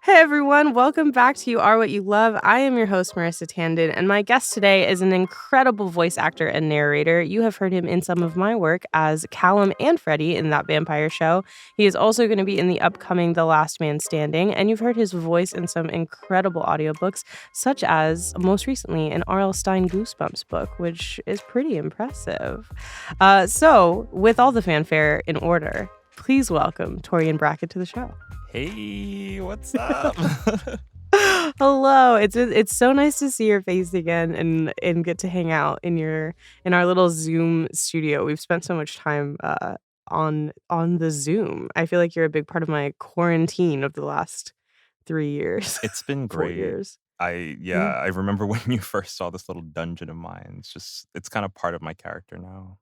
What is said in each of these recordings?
Hey everyone, welcome back to You Are What You Love. I am your host, Marissa Tandon, and my guest today is an incredible voice actor and narrator. You have heard him in some of my work as Callum and Freddy in That Vampire Show. He is also going to be in the upcoming The Last Man Standing, and you've heard his voice in some incredible audiobooks, such as most recently an R.L. Stine Goosebumps book, which is pretty impressive. So, with all the fanfare in order, please welcome Torian Brackett to the show. Hey, what's up? Hello. It's so nice to see your face again and get to hang out in our little Zoom studio. We've spent so much time on the Zoom. I feel like you're a big part of my quarantine of the last 3 years, It's been 4 great. years. Yeah, Yeah. I remember when you first saw this little dungeon of mine. It's kind of part of my character now.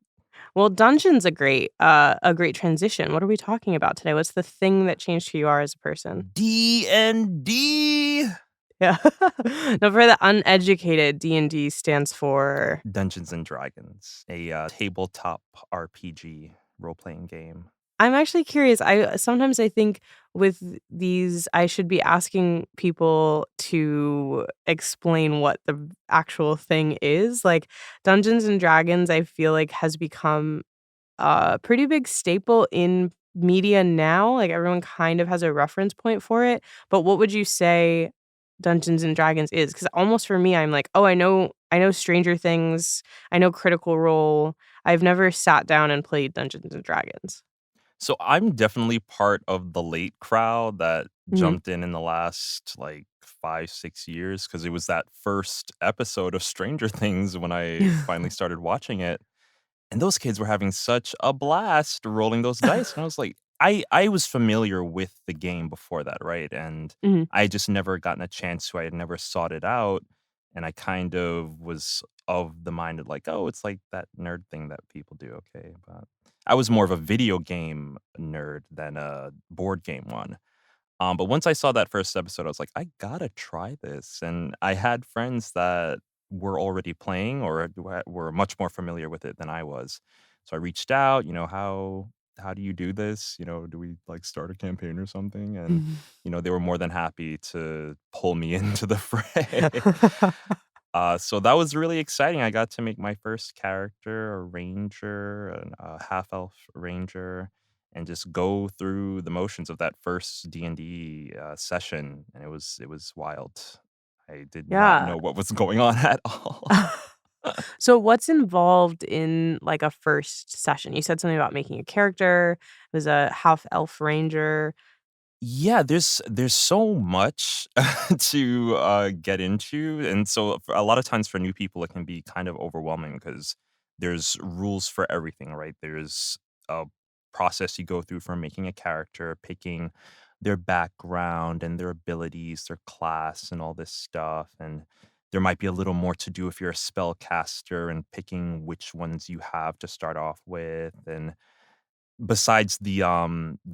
Well, dungeon's a great transition. What are we talking about today? What's the thing that changed who you are as a person? D&D! Yeah. Now, for the uneducated, D&D stands for. Dungeons and Dragons, a tabletop RPG role-playing game. I'm actually curious. I think with these, I should be asking people to explain what the actual thing is. Like Dungeons and Dragons, I feel like has become a pretty big staple in media now. Like everyone kind of has a reference point for it. But what would you say Dungeons and Dragons is? Because almost for me, I'm like, oh, I know Stranger Things, I know Critical Role. I've never sat down and played Dungeons and Dragons. So I'm definitely part of the late crowd that Mhm. jumped in the last, like, 5, 6 years because it was that first episode of Stranger Things when I finally started watching it. And those kids were having such a blast rolling those dice, and I was like I was familiar with the game before that, right? And Mhm. I just never gotten a chance to, I had never sought it out, and I kind of was of the mind of like, "Oh, it's like that nerd thing that people do, okay." But I was more of a video game nerd than a board game one. But once I saw that first episode, I was like, "I gotta try this," and I had friends that were already playing or were much more familiar with it than I was. So I reached out, "How do you do this? Do we, like, start a campaign or something?" And, they were more than happy to pull me into the fray. So that was really exciting. I got to make my first character, a ranger, a half-elf ranger, and just go through the motions of that first D&D, session, and it was wild. I did not Yeah. know what was going on at all. So what's involved in, like, a first session? You said something about making a character, it was a half elf ranger. Yeah, there's so much to, get into, and so for a lot of times for new people, it can be kind of overwhelming because there's rules for everything, right? There's a process you go through for making a character, picking their background and their abilities, their class, and all this stuff, and there might be a little more to do if you're a spellcaster and picking which ones you have to start off with, and besides the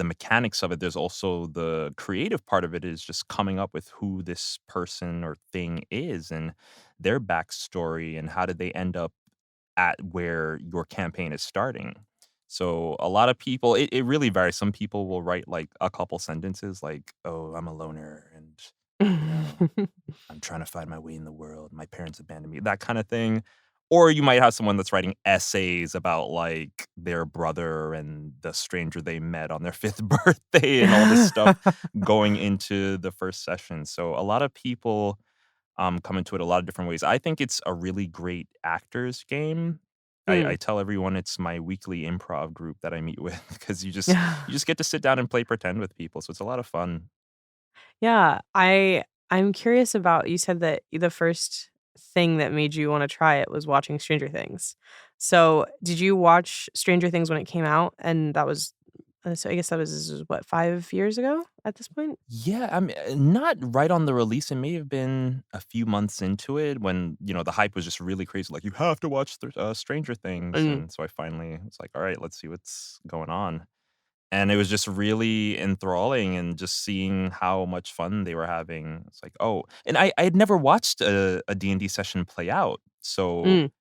mechanics of it, there's also the creative part of it is just coming up with who this person or thing is and their backstory and how did they end up at where your campaign is starting. So a lot of people, it really varies. Some people will write like a couple sentences like, "Oh, I'm a loner and you know, I'm trying to find my way in the world. My parents abandoned me," that kind of thing. Or you might have someone that's writing essays about like their brother and the stranger they met on their fifth birthday and all this stuff going into the first session. So a lot of people come into it a lot of different ways. I think it's a really great actors game. I Mm. tell everyone it's my weekly improv group that I meet with because you just get to sit down and play pretend with people. So it's a lot of fun. Yeah, I'm curious about you said that the first thing that made you wanna try it was watching Stranger Things. So, did you watch Stranger Things when it came out? And that was so I guess that was, what, 5 years ago at this point? Yeah, I mean, not right on the release. It may have been a few months into it when, the hype was just really crazy. Like, you have to watch Stranger Things. Mm. And so I finally was like, all right, let's see what's going on. And it was just really enthralling and just seeing how much fun they were having. It's like, oh, and I had never watched a D&D session play out. So Mm.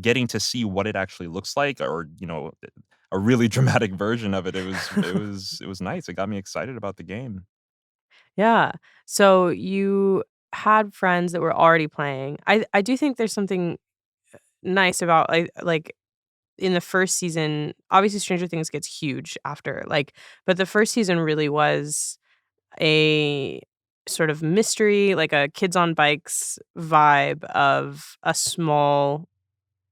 getting to see what it actually looks like or, a really dramatic version of it, it was nice. It got me excited about the game. Yeah. So you had friends that were already playing. I do think there's something nice about, like, in the first season, obviously Stranger Things gets huge after, like, but the first season really was a sort of mystery, like a kids on bikes vibe of a small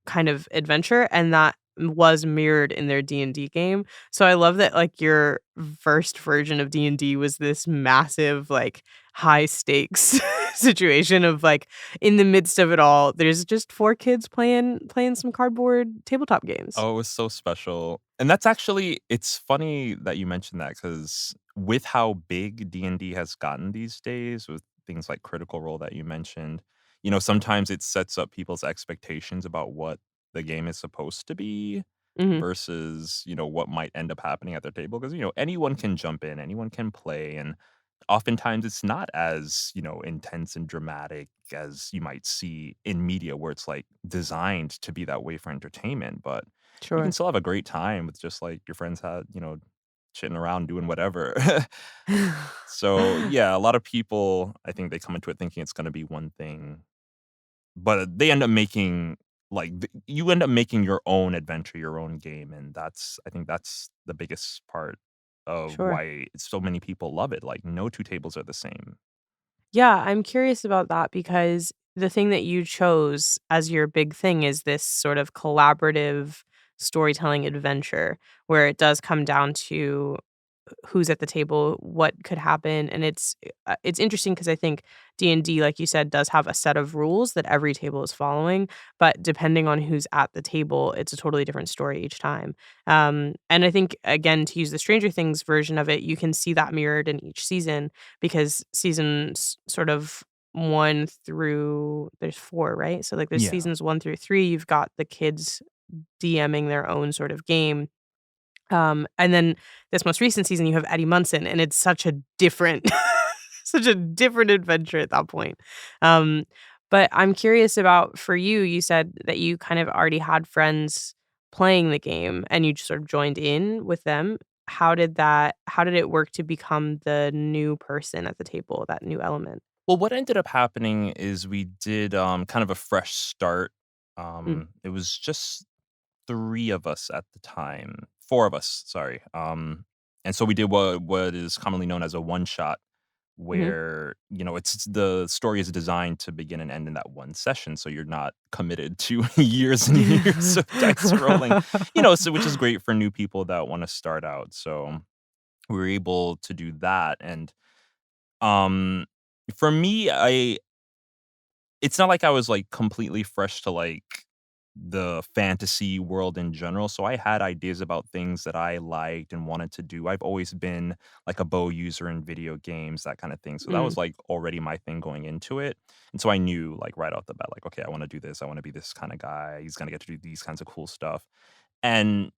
kind of adventure, and that was mirrored in their D&D game. So I love that, like, your first version of D&D was this massive, like, high stakes situation of, like, in the midst of it all, there's just 4 kids playing some cardboard tabletop games. Oh, it was so special. And that's actually it's funny that you mentioned that because with how big D&D has gotten these days with things like Critical Role that you mentioned, sometimes it sets up people's expectations about what the game is supposed to be Mhm. versus, what might end up happening at their table because, anyone can jump in, anyone can play, and oftentimes it's not as, intense and dramatic as you might see in media where it's, like, designed to be that way for entertainment, but you can Sure. still have a great time with just, like, your friends had, chitting around doing whatever. So, yeah, a lot of people, I think they come into it thinking it's gonna be one thing, but they end up making, like, you end up making your own adventure, your own game, and I think that's the biggest part of Sure. why so many people love it, like, no 2 tables are the same. Yeah, I'm curious about that because the thing that you chose as your big thing is this sort of collaborative storytelling adventure where it does come down to who's at the table, what could happen, and it's interesting because I think D&D, like you said, does have a set of rules that every table is following, but depending on who's at the table, it's a totally different story each time. And I think, again, to use the Stranger Things version of it, you can see that mirrored in each season because seasons sort of 1 through there's 4, right? So, like, there's Yeah. seasons 1 through 3, you've got the kids DMing their own sort of game, and then this most recent season, you have Eddie Munson, and it's such a different such a different adventure at that point. Um, but I'm curious about for you, you said that you kind of already had friends playing the game and you just sort of joined in with them. How did it work to become the new person at the table, that new element? Well, what ended up happening is we did, kind of a fresh start. Mm, It was just 3 of us at the time, 4 of us, sorry, and so we did what is commonly known as a one shot mhm. where, it's the story is designed to begin and end in that one session, so you're not committed to years and years of dice rolling, so which is great for new people that wanna start out, so we were able to do that, and, um, for me, I it's not like I was, like, completely fresh to, like, the fantasy world in general, so I had ideas about things that I liked and wanted to do. I've always been, like, a bow user in video games, that kinda thing, so that Mm, was, like, already my thing going into it, and so I knew, like, right off the bat, like, "Okay, I wanna do this, I wanna be this kinda guy, he's gonna get to do these kinds of cool stuff," and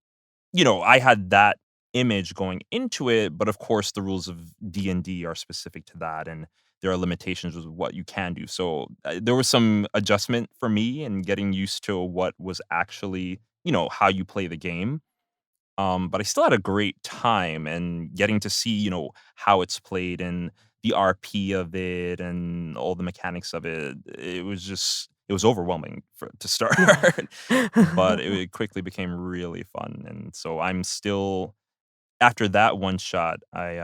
I had that image going into it, but of course the rules of D&D are specific to that and there are limitations with what you can do. So there was some adjustment for me and getting used to what was actually, how you play the game. But I still had a great time and getting to see, how it's played and the RP of it and all the mechanics of it. It was overwhelming to start, yeah. but it quickly became really fun. And so I'm still after that one shot, I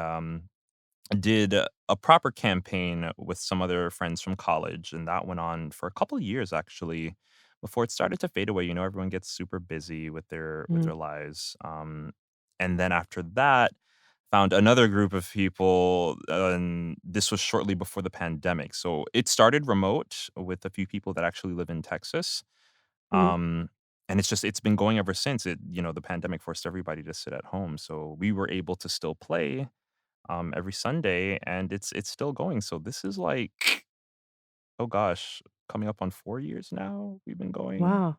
did a proper campaign with some other friends from college, and that went on for a couple of years actually before it started to fade away. Everyone gets super busy with Mm, their lives. And then after that, found another group of people, and this was shortly before the pandemic. So it started remote with a few people that actually live in Texas. mhm. Um, and it's been going ever since the pandemic forced everybody to sit at home. So we were able to still play every Sunday, and it's still going. So this is like, oh gosh, coming up on 4 years now we've been going. Wow.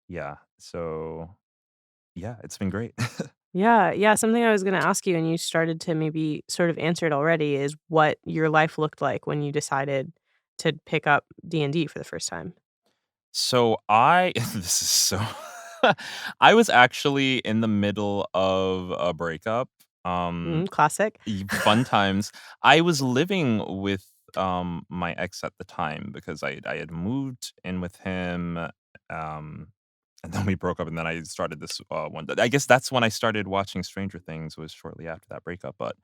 Yeah. So yeah, it's been great. Yeah, yeah, something I was gonna ask you, and you started to maybe sort of answer it already, is what your life looked like when you decided to pick up D&D for the first time. So I this is so I was actually in the middle of a breakup. Um, Classic. Fun times. I was living with, my ex at the time because I had moved in with him, and then we broke up, and then I started this, one I guess that's when I started watching Stranger Things was shortly after that breakup, but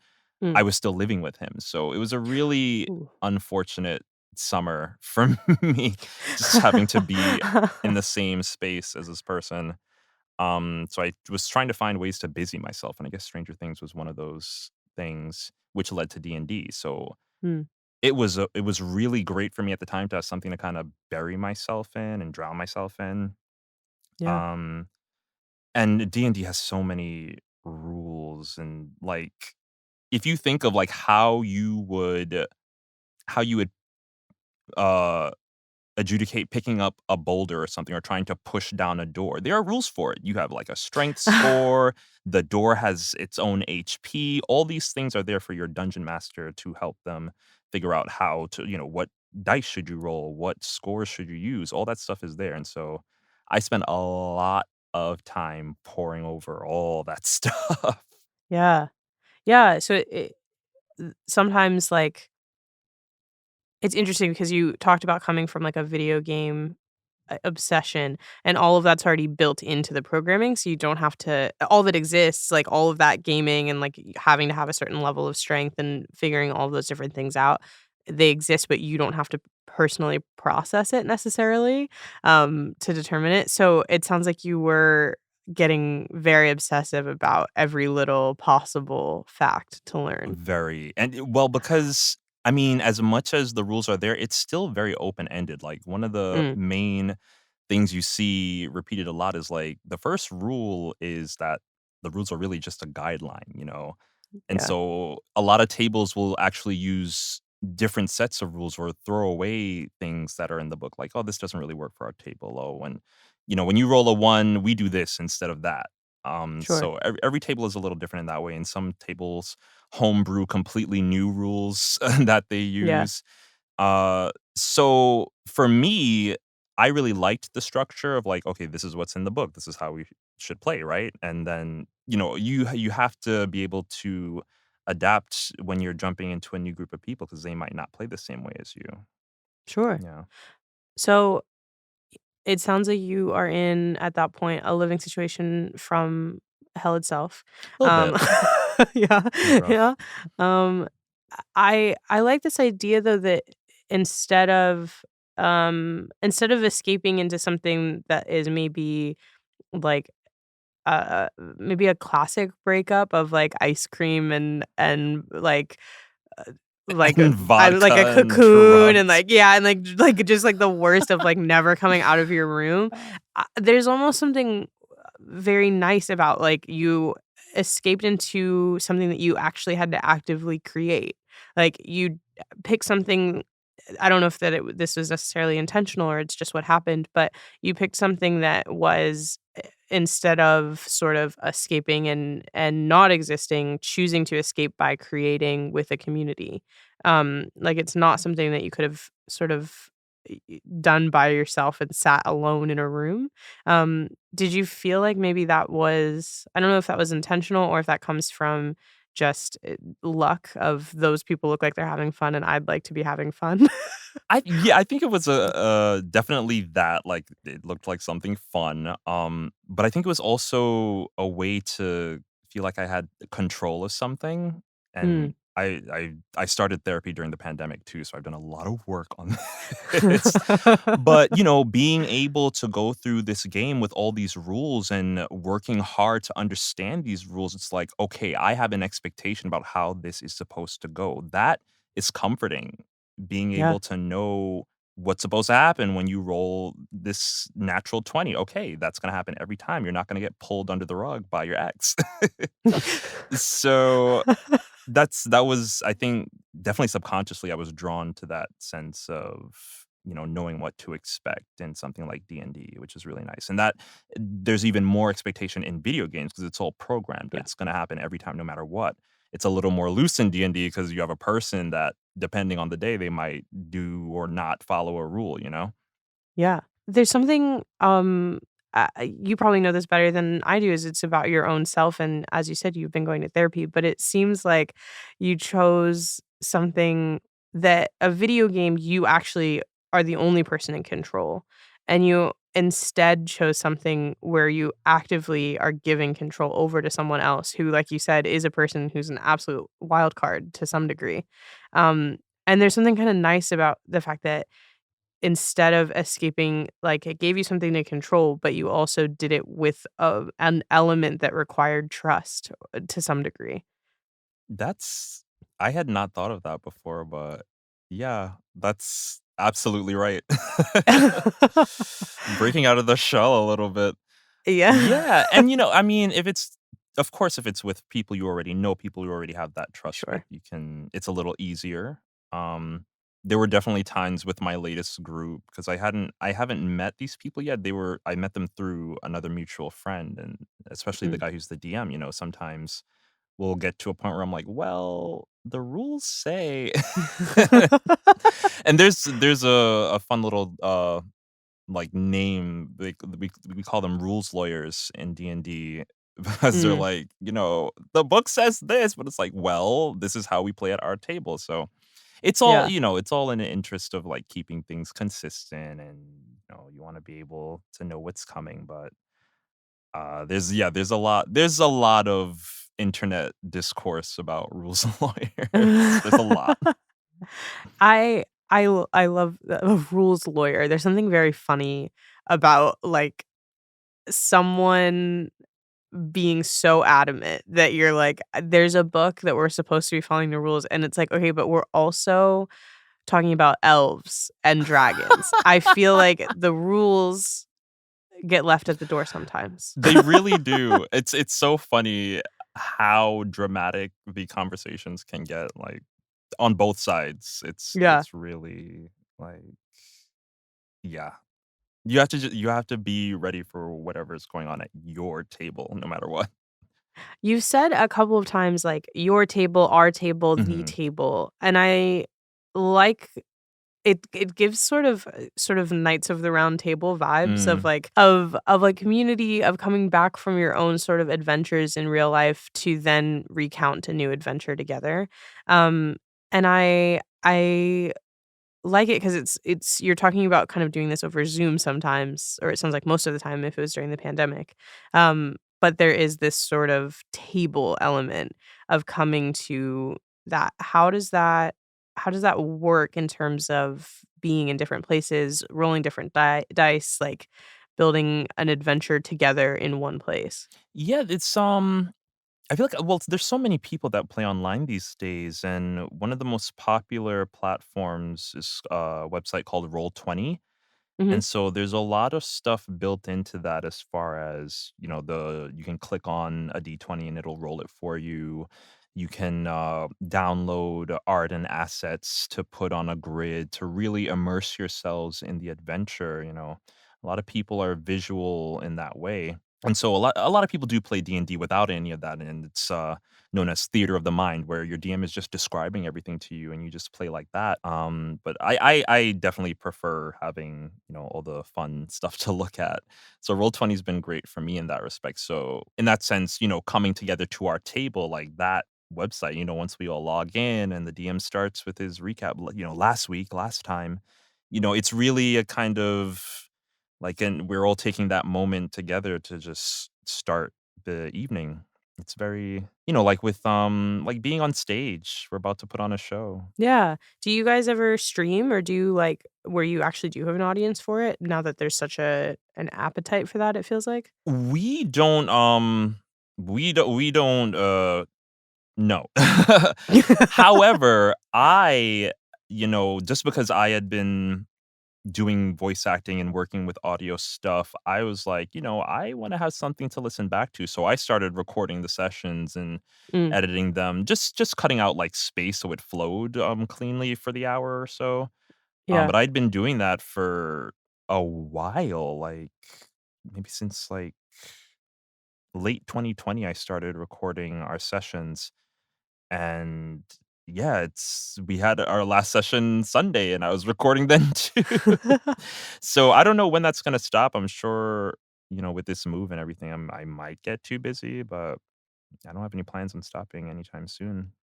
Mm. I was still living with him, so it was a really Ooh. unfortunate summer for me just having to be in the same space as this person. So I was trying to find ways to busy myself, and I guess Stranger Things was one of those things which led to D&D. So Mm. it was really great for me at the time to have something to kind of bury myself in and drown myself in. Yeah. Um, and D&D has so many rules and like if you think of like how you would uh adjudicate picking up a boulder or something or trying to push down a door. There are rules for it. You have like a strength score, the door has its own HP. All these things are there for your dungeon master to help them figure out how to, what dice should you roll, what scores should you use. All that stuff is there. And so I spent a lot of time poring over all that stuff. Yeah. Yeah, so sometimes, like, it's interesting because you talked about coming from, like, a video game obsession, and all of that's already built into the programming, so you don't have to all that exists, like, all of that gaming and, like, having to have a certain level of strength and figuring all those different things out, they exist, but you don't have to personally process it necessarily, to determine it. So it sounds like you were getting very obsessive about every little possible fact to learn. Very. And well, because I mean, as much as the rules are there, it's still very open-ended. Like one of the Mm, main things you see repeated a lot is like the first rule is that the rules are really just a guideline. And yeah, so a lot of tables will actually use different sets of rules or throw away things that are in the book. Like, oh, this doesn't really work for our table. Oh, when you roll a one, we do this instead of that. sure. So every table is a little different in that way. And some tables homebrew completely new rules that they Yeah, use. So for me, I really liked the structure of like, okay, this is what's in the book. This is how we should play, right? And then, you have to be able to adapt when you're jumping into a new group of people because they might not play the same way as you. sure. Yeah. So it sounds like you are in, at that point, a living situation from hell itself. A little bit. Um, yeah, It was rough. yeah. Um, I like this idea though that instead of instead of escaping into something that is like maybe a classic breakup of like ice cream and uh, And I like a vodka and cocoon and drugs. like yeah, and like just like the worst of like never coming out of your room. There's almost something very nice about like you escaped into something that you actually had to actively create. Like you pick something. I don't know if this was necessarily intentional or it's just what happened, but you picked something that was instead of sort of escaping and not existing, choosing to escape by creating with a community. Like it's not something that you could have sort of done by yourself and sat alone in a room. Did you feel like maybe that was I don't know if that was intentional or if that comes from just luck of those people look like they're having fun and I'd like to be having fun? I think it was definitely that, like, it looked like something fun, but I think it was also a way to feel like I had control of something, Mm. and I started therapy during the pandemic too, so I've done a lot of work on this, but, being able to go through this game with all these rules and working hard to understand these rules, it's like, "Okay, I have an expectation about how this is supposed to go." That is comforting being Yeah. able to know what's supposed to happen when you roll this natural 20. Okay, that's gonna happen every time. You're not gonna get pulled under the rug by your ex. So that was, I think, definitely subconsciously I was drawn to that sense of, knowing what to expect in something like D&D, which is really nice. And that there's even more expectation in video games because it's all programmed. Yeah. It's gonna happen every time no matter what. It's a little more loose in D&D because you have a person that, depending on the day, they might do or not follow a rule, you know? Yeah. There's something, you probably know this better than I do, is it's about your own self, and as you said, you've been going to therapy, but it seems like you chose something that a video game you actually are the only person in control, and you instead chose something where you actively are giving control over to someone else who, like you said, is a person who's an absolute wild card to some degree. Um, and there's something kinda nice about the fact that instead of escaping, like, it gave you something to control, but you also did it with an element that required trust, to some degree. That's I had not thought of that before, but yeah, that's absolutely right. Breaking out of the shell a little bit. Yeah. Yeah, and, I mean, if it's of course, if it's with people you already know, people you already have that trust with, Sure. it's a little easier. There were definitely times with my latest group because I haven't met these people yet. I met them through another mutual friend, and especially the Mm. guy who's the DM, sometimes we'll get to a point where I'm like, "Well, the rules say." And there's a fun little, like, name, like, we call them rules lawyers in D&D because they're Mm. like, "The book says this," but it's like, "Well, this is how we play at our table," so Yeah. it's all in the interest of, like, keeping things consistent and, you wanna be able to know what's coming, but, there's a lot of internet discourse about rules and lawyers. There's a lot. I love a rules lawyer. There's something very funny about, like, someone being so adamant that you're like, "There's a book that we're supposed to be following the rules," and it's like, "Okay, but we're also talking about elves and dragons." I feel like the rules get left at the door sometimes. They really do. It's so funny how dramatic the conversations can get, like, on both sides. Yeah. It's really, like, yeah. You have to be ready for whatever is going on at your table no matter what. You've said a couple of times, like, "Your table, our table, the Mhm. table," and I like it gives sort of Knights of the Round Table vibes of, Mm. like, like, community, of coming back from your own sort of adventures in real life to then recount a new adventure together. Um, and I like it because it's you're talking about kind of doing this over Zoom sometimes, or it sounds like most of the time if it was during the pandemic. But there is this sort of table element of coming to that. How does that work in terms of being in different places, rolling different dice, like building an adventure together in one place? Yeah, I feel like there's so many people that play online these days, and one of the most popular platforms is a website called Roll20. Mhm. And so there's a lot of stuff built into that as far as, you can click on a D20 and it'll roll it for you. You can download art and assets to put on a grid to really immerse yourselves in the adventure. A lot of people are visual in that way. And so a lot of people do play D&D without any of that, and it's known as theater of the mind, where your DM is just describing everything to you and you just play like that. But I definitely prefer having, all the fun stuff to look at. So Roll20 has been great for me in that respect. So in that sense, coming together to our table like that website, once we all log in and the DM starts with his recap, last week, last time, it's really a kind of like, and we're all taking that moment together to just start the evening. It's very, like with, like being on stage, we're about to put on a show. Yeah. Do you guys ever stream, or do you, like, where you actually do have an audience for it now that there's such an appetite for that, it feels like? We don't, no. However, just because I had been doing voice acting and working with audio stuff, I was like, I wanna have something to listen back to, so I started recording the sessions and Mm, editing them, just cutting out, like, space so it flowed, cleanly for the hour or so, yeah. but I'd been doing that for a while, like, maybe since, like, late 2020, I started recording our sessions, and yeah, we had our last session Sunday, and I was recording then too. So, I don't know when that's gonna stop, I'm sure with this move and everything, I might get too busy, but I don't have any plans on stopping anytime soon.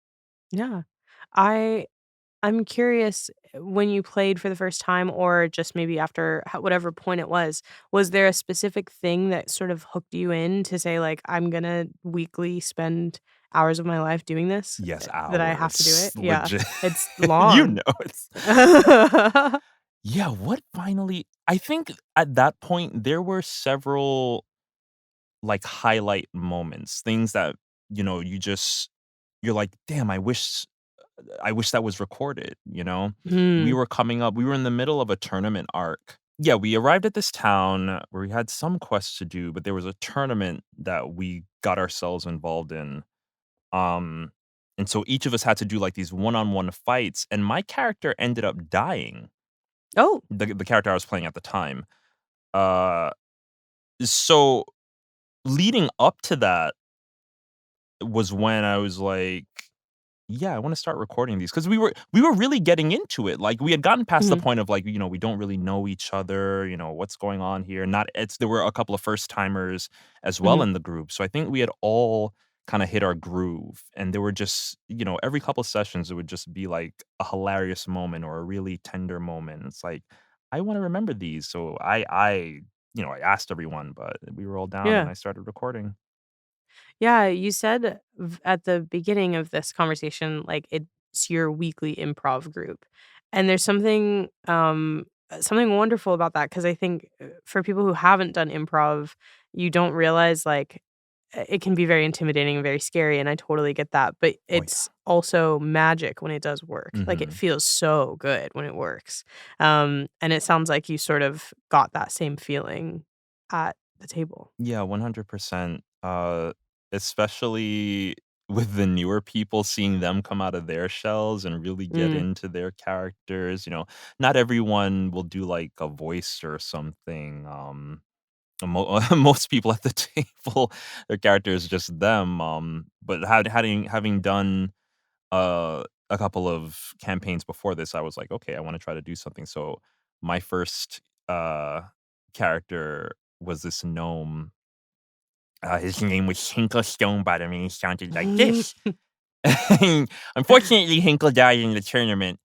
Yeah. I I'm curious, when you played for the first time or just maybe after whatever point it was there a specific thing that sort of hooked you in to say, like, "I'm gonna weekly spend hours of my life doing this, Yes, that I have to do hours, it?" Yeah. legit. It's You long. know, it's yeah, what finally I think at that point, there were several, like, highlight moments, things that, you're like, "Damn, I wish that was recorded," you know? Mm. We were in the middle of a tournament arc. Yeah, we arrived at this town where we had some quests to do, but there was a tournament that we got ourselves involved in. Um, and so each of us had to do, like, these one-on-one fights, and my character ended up dying, Oh. the character I was playing at the time. Uh, so leading up to that was when I was like, "Yeah, I wanna start recording these because we were really getting into it, like, we had gotten past the Mhm, point of, like, we don't really know each other, what's going on here, not it's there were a couple of first-timers as well mhm. in the group, so I think we had all kinda hit our groove, and there were just every couple of sessions, it would just be, like, a hilarious moment or a really tender moment, it's like, "I wanna remember these," so I asked everyone, but we were all down, and Yeah. I started recording. Yeah, you said at the beginning of this conversation, like, it's your weekly improv group. And there's something wonderful about that because I think, for people who haven't done improv, you don't realize, like, it can be very intimidating and very scary, and I totally get that, but Oh, it's yeah. also magic when it does work. Like, it Mhm. feels so good when it works. And it sounds like you sort of got that same feeling at the table. Yeah, 100%. Especially with the newer people, seeing them come out of their shells and really get Mm, into their characters, not everyone will do, like, a voice or something, most people at the table, their character is just them, but having done, a couple of campaigns before this, I was like, "Okay, I wanna try to do something." So, my first, character was this gnome. His name was Hinklestone, but I mean, he sounded like this. Unfortunately, Hinkle died in the tournament,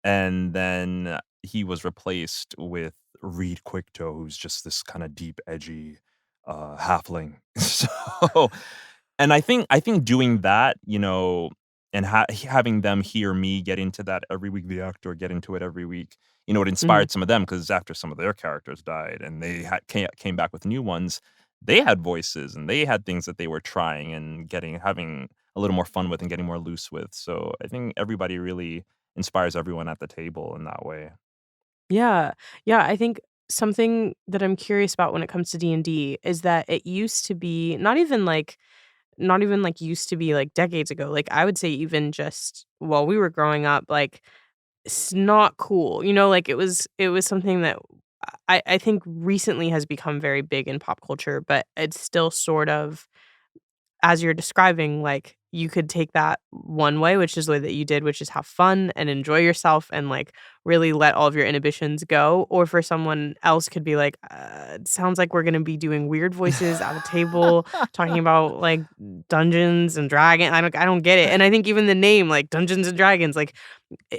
and then he was replaced with Reed Quicktoe, who's just this kinda deep, edgy, halfling. So and I think doing that, and having them hear me get into that every week, the actor get into it every week, it mhm. inspired some of them because after some of their characters died and they came back with new ones, they had voices and they had things that they were trying and having a little more fun with and getting more loose with. So I think everybody really inspires everyone at the table in that way. Yeah. Yeah, I think something that I'm curious about when it comes to D&D is that it used to be not even, like, used to be, like, decades ago, like, I would say even just while we were growing up, like, it's not cool, like, it was something that I think recently has become very big in pop culture, but it's still sort of as you're describing, like, you could take that one way, which is the way that you did, which is have fun and enjoy yourself and, like, really let all of your inhibitions go, or for someone else could be like, "It sounds like we're gonna be doing weird voices at a table, talking about, like, Dungeons and Dragon." I don't get it, and I think even the name, like, Dungeons and Dragons, like,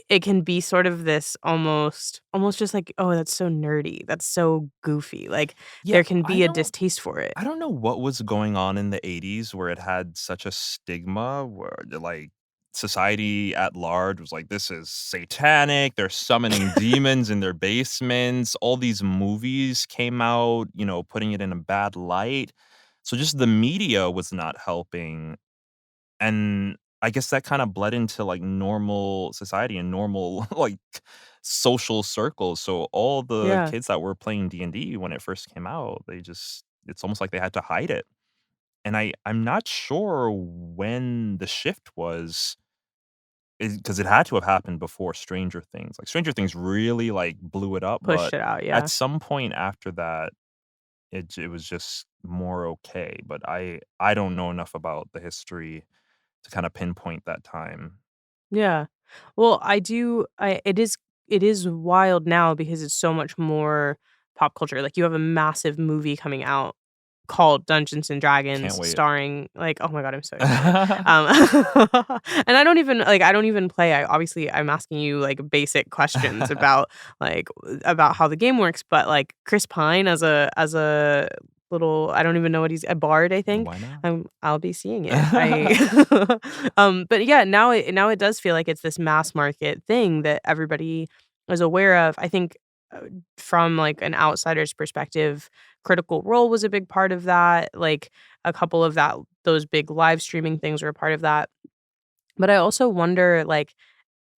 it can be sort of this almost just like, "Oh, that's so nerdy, that's so goofy," like, Yeah, there can be a distaste for it. I don't know what was going on in the '80s where it had such a stigma where like society at large was like, this is satanic. They're summoning demons in their basements. All these movies came out, putting it in a bad light. So just the media was not helping. And I guess that kind of bled into like normal society and normal like social circles. So all the Yeah, kids that were playing D&D when it first came out, it's almost like they had to hide it. And I'm not sure when the shift was because it had to have happened before Stranger Things. Like Stranger Things really like blew it up, pushed but it out, at yeah. some point after that it was just more okay, but I don't know enough about the history to kinda pinpoint that time. Yeah. Well, I do I it is wild now because it's so much more pop culture. Like, you have a massive movie coming out called Dungeons& and Can't Dragons wait. starring, like, oh my god, I'm so excited. And I don't even play. I'm asking you, like, basic questions about, like, about how the game works, but, like, Chris Pine as a little, I don't even know what he's, a bard, I think. Why not? I'll be seeing it. But yeah, now it does feel like it's this mass market thing that everybody is aware of. I think, uh, from, like, an outsider's perspective, Critical Role was a big part of that, like, a couple of those big live streaming things were a part of that. But I also wonder, like,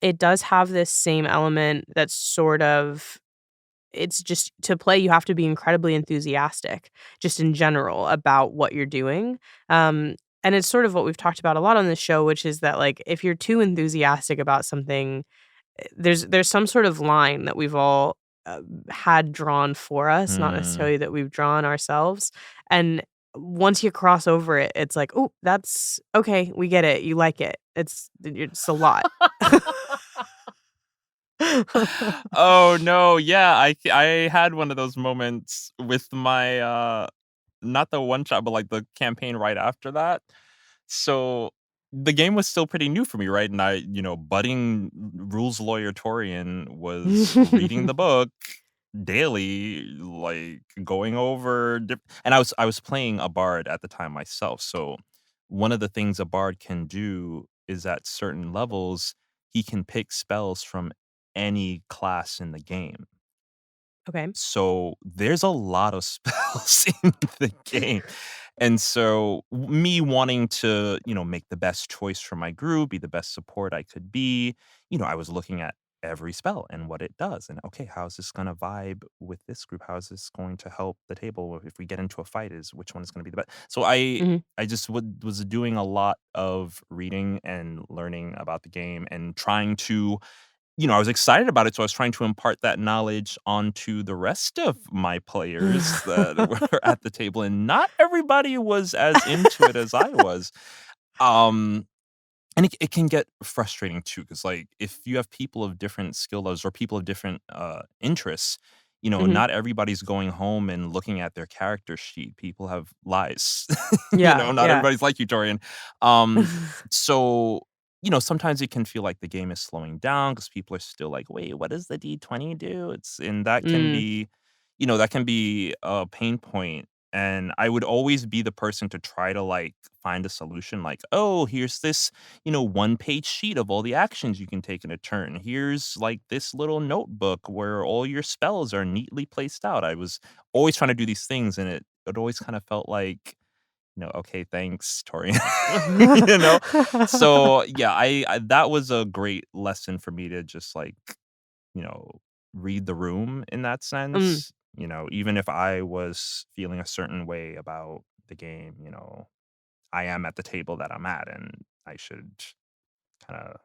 it does have this same element that's sort of, it's just, to play, you have to be incredibly enthusiastic, just in general, about what you're doing. And it's sort of what we've talked about a lot on this show, which is that, like, if you're too enthusiastic about something, there's some sort of line that we've all, had drawn for us, not Hmm. necessarily that we've drawn ourselves, and once you cross over it, it's like, "Oh, that's okay, we get it, you like it." It's a lot. Oh, no, yeah, I had one of those moments with my, not the one shot, but, like, the campaign right after that. So, the game was still pretty new for me, right? And budding rules lawyer Torian was reading the book daily, like, going over and I was playing a bard at the time myself, so one of the things a bard can do is at certain levels, he can pick spells from any class in the game. Okay. So, there's a lot of spells in the game, and so, me wanting to, make the best choice for my group, be the best support I could be, I was looking at every spell and what it does, and, "Okay, how is this gonna vibe with this group? How is this going to help the table if we get into a fight, is which one is gonna be the best?" So, Mhm. I just was doing a lot of reading and learning about the game and trying to, I was excited about it, so I was trying to impart that knowledge onto the rest of my players that were at the table, and not everybody was as into it as I was. Um, and it can get frustrating too, because, like, if you have people of different skill levels or people of different, interests, Mhm. not everybody's going home and looking at their character sheet. People have lives. Yeah, Not yeah. everybody's like you, Torian. Um, so, sometimes it can feel like the game is slowing down because people are still like, "Wait, what does the D20 do?" And Mm. that can be a pain point, and I would always be the person to try to, like, find a solution, like, "Oh, here's this, one-page sheet of all the actions you can take in a turn. Here's, like, this little notebook where all your spells are neatly placed out." I was always trying to do these things, and it always kinda felt like, "Okay, thanks, Torian." You know? So, yeah, I that was a great lesson for me to just, like, you know, read the room in that Mm, sense. Even if I was feeling a certain way about the game, I am at the table that I'm at, and I should kinda,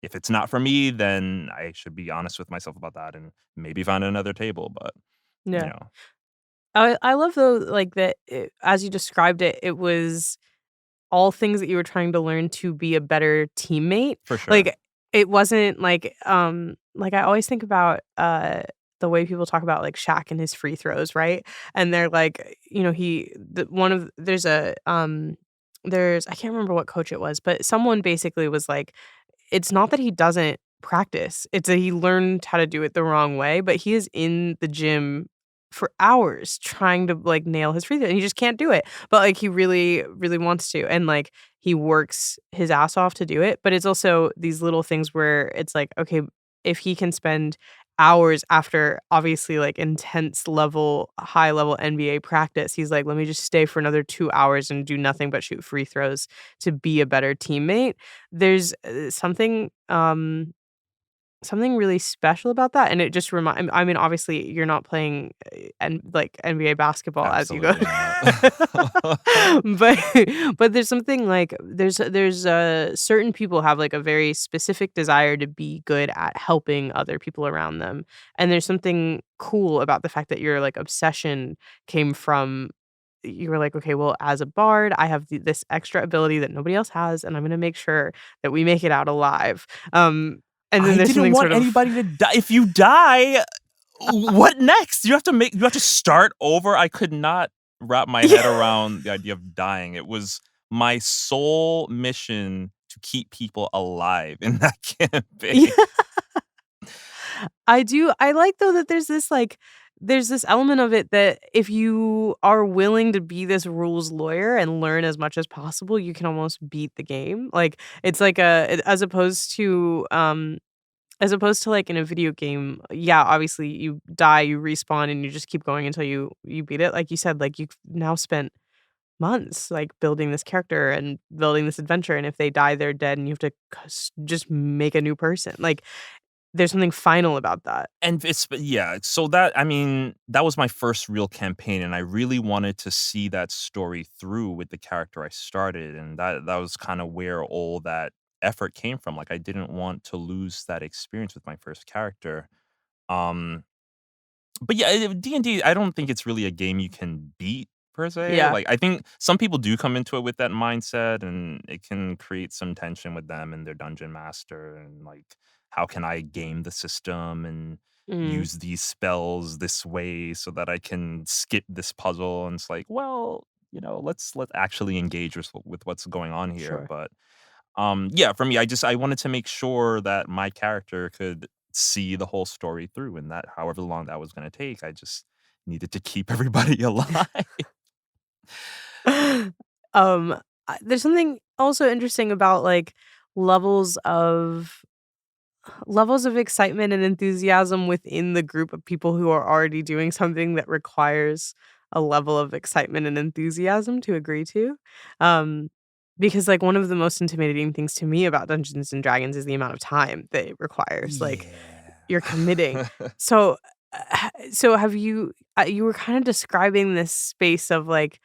if it's not for me, then I should be honest with myself about that and maybe find another table, but, you yeah. know I love, though, like, that as you described it, it was all things that you were trying to learn to be a better teammate. For sure. Like, it wasn't like, I always think about, the way people talk about, like, Shaq and his free throws, right? And they're like, one of there's, I can't remember what coach it was, but someone basically was like, it's not that he doesn't practice, it's that he learned how to do it the wrong way, but he is in the gym for hours trying to, like, nail his free throw, and he just can't do it, but, like, he really, really wants to, and, like, he works his ass off to do it, but it's also these little things where it's like, okay, if he can spend hours after obviously, like, intense level high level NBA practice, he's like, "Let me just stay for another 2 hours and do nothing but shoot free throws to be a better teammate." There's, something really special about that, and it just I mean, obviously, you're not playing, like, NBA basketball as you go. Absolutely not. But there's something like certain people have, like, a very specific desire to be good at helping other people around them, and there's something cool about the fact that your, like, obsession came from, you were like, "Okay, well, as a bard, I have this extra ability that nobody else has, and I'm gonna make sure that we make it out alive." And then I there's didn't something want sort of anybody to die. If you die, what next? You have to start over? I could not wrap my head Yeah. around the idea of dying. It was my sole mission to keep people alive in that Yeah. campaign. I like though that there's this element of it that if you are willing to be this rules lawyer and learn as much as possible, you can almost beat the game. Like it's like as opposed to like in a video game, yeah, obviously you die, you respawn and you just keep going until you beat it. Like you said, like you've now spent months like building this character and building this adventure, and if they die, they're dead and you have to just make a new person. Like there's something final about that. And it's yeah, so that I mean, that was my first real campaign, and I really wanted to see that story through with the character I started, and that was kinda where all that effort came from. Like, I didn't want to lose that experience with my first character. Um But yeah, D&D, I don't think it's really a game you can beat per se. Yeah. Like, I think some people do come into it with that mindset, and it can create some tension with them and their dungeon master, and like, how can I game the system and Mm, use these spells this way so that I can skip this puzzle? And it's like, well, let's actually engage with what's going on here. sure. But yeah, for me, I wanted to make sure that my character could see the whole story through, and that however long that was gonna take, I just needed to keep everybody alive. Um, there's something also interesting about, like, levels of levels of excitement and enthusiasm within the group of people who are already doing something that requires a level of excitement and enthusiasm to agree to. Um, because, like, one of the most intimidating things to me about Dungeons& and Dragons is the amount of time that it requires, like, Yeah. you're committing. So, so have you were kinda describing this space of, like,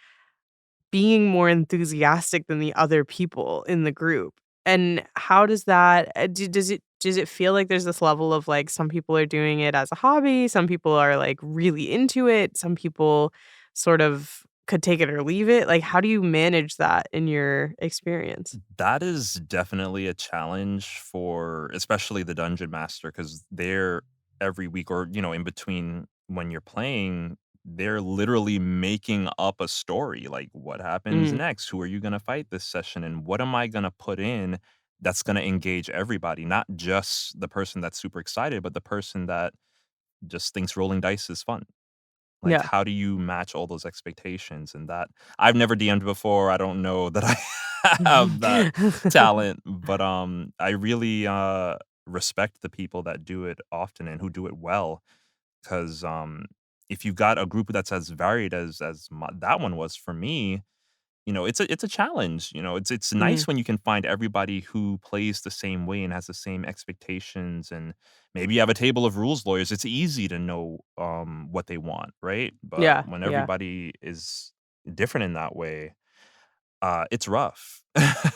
being more enthusiastic than the other people in the group. And how does that does it feel like there's this level of, like, some people are doing it as a hobby, some people are, like, really into it, some people sort of could take it or leave it? Like, how do you manage that in your experience? That is definitely a challenge for especially the dungeon master, because they're every week, or in between when you're playing, they're literally making up a story. Like, what happens Mm, next? Who are you gonna fight this session? And what am I gonna put in that's gonna engage everybody? Not just the person that's super excited, but the person that just thinks rolling dice is fun. Like, yeah. how do you match all those expectations? And that I've never DM'd before. I don't know that I have that talent, but, I really, respect the people that do it often and who do it well. 'Cause, if you've got a group that's as varied as my that one was for me, it's a challenge. It's Mm, nice when you can find everybody who plays the same way and has the same expectations, and maybe you have a table of rules lawyers. It's easy to know what they want, right? But yeah, when yeah. everybody is different in that way, it's rough.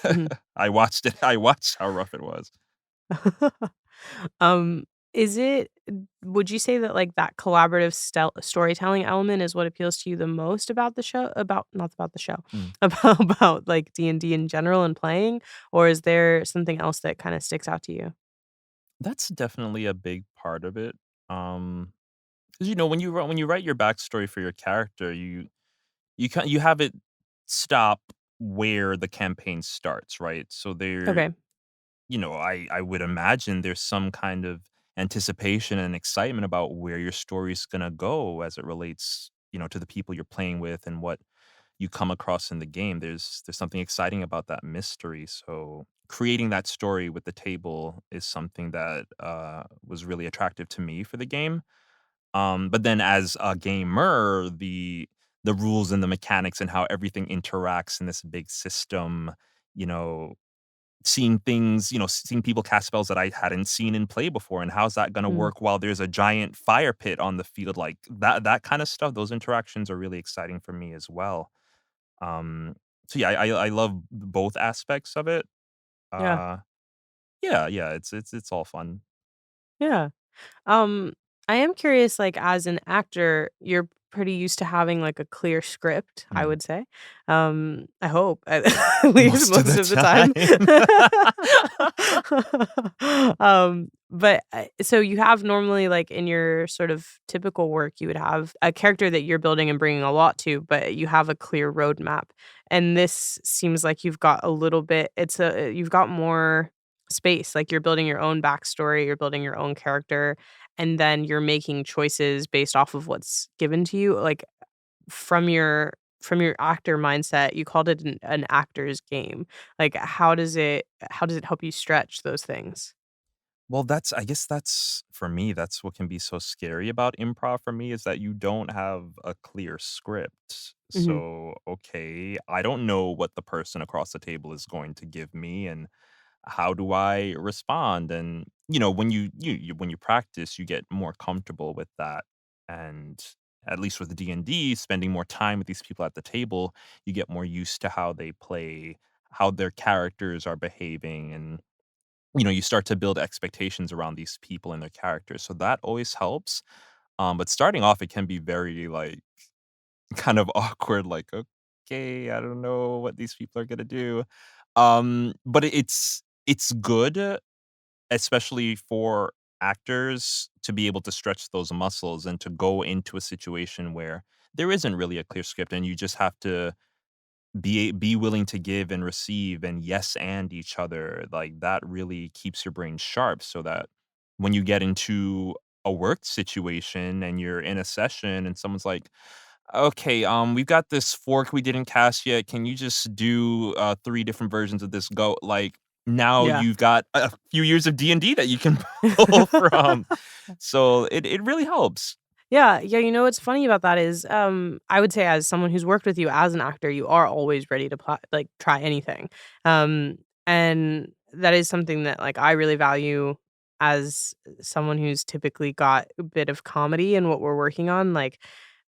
Mhm. I watched how rough it was. Um, is it would you say that, like, that collaborative storytelling element is what appeals to you the most about the show about not about the show, Mm. about, like, D&D in general and playing, or is there something else that kinda sticks out to you? That's definitely a big part of it. 'Cause, when you write your backstory for your character, you have it stop where the campaign starts, right? So Okay. I would imagine there's some kind of anticipation and excitement about where your story's gonna go as it relates, to the people you're playing with and what you come across in the game. There's something exciting about that mystery. So creating that story with the table is something that was really attractive to me for the game. But then as a gamer, the rules and the mechanics and how everything interacts in this big system, you know, seeing things, seeing people cast spells that I hadn't seen in play before, and how's that gonna Mm, work while there's a giant fire pit on the field, like that kind of stuff. Those interactions are really exciting for me as well. Um, so yeah, I love both aspects of it. yeah, Uh, yeah, yeah, it's all fun. yeah. Um, I am curious, like, as an actor, you're pretty used to having, like, a clear script, I Mm. would say. I hope, at least Most of most the of the time. time. But, so you have normally, like, in your sort of typical work, you would have a character that you're building and bringing a lot to, but you have a clear roadmap. And this seems like you've got a little bit you've got more space, like, you're building your own backstory, you're building your own character, and then you're making choices based off of what's given to you, like, from your actor mindset, you called it an actor's game. Like, how does it help you stretch those things? Well, that's I guess that's for me, that's what can be so scary about improv for me is that you don't have a clear script. Mhm. So, okay, I don't know what the person across the table is going to give me and how do I respond? And when when you practice, you get more comfortable with that. And at least with D&D, spending more time with these people at the table, you get more used to how they play, how their characters are behaving and you start to build expectations around these people and their characters. So that always helps. But starting off, it can be very like kind of awkward, like, okay, I don't know what these people are gonna do. But it's good, especially for actors to be able to stretch those muscles and to go into a situation where there isn't really a clear script and you just have to be willing to give and receive and yes and each other. Like that really keeps your brain sharp so that when you get into a work situation and you're in a session and someone's like, okay, we've got this fork we didn't cast yet. Can you just do 3 different versions of this go? Like now Yeah. you've got a few years of D&D that you can pull from. So it really helps. Yeah, yeah, you know what's funny about that is, I would say as someone who's worked with you as an actor, you are always ready to like, try anything. And that is something that, like, I really value as someone who's typically got a bit of comedy in what we're working on, like,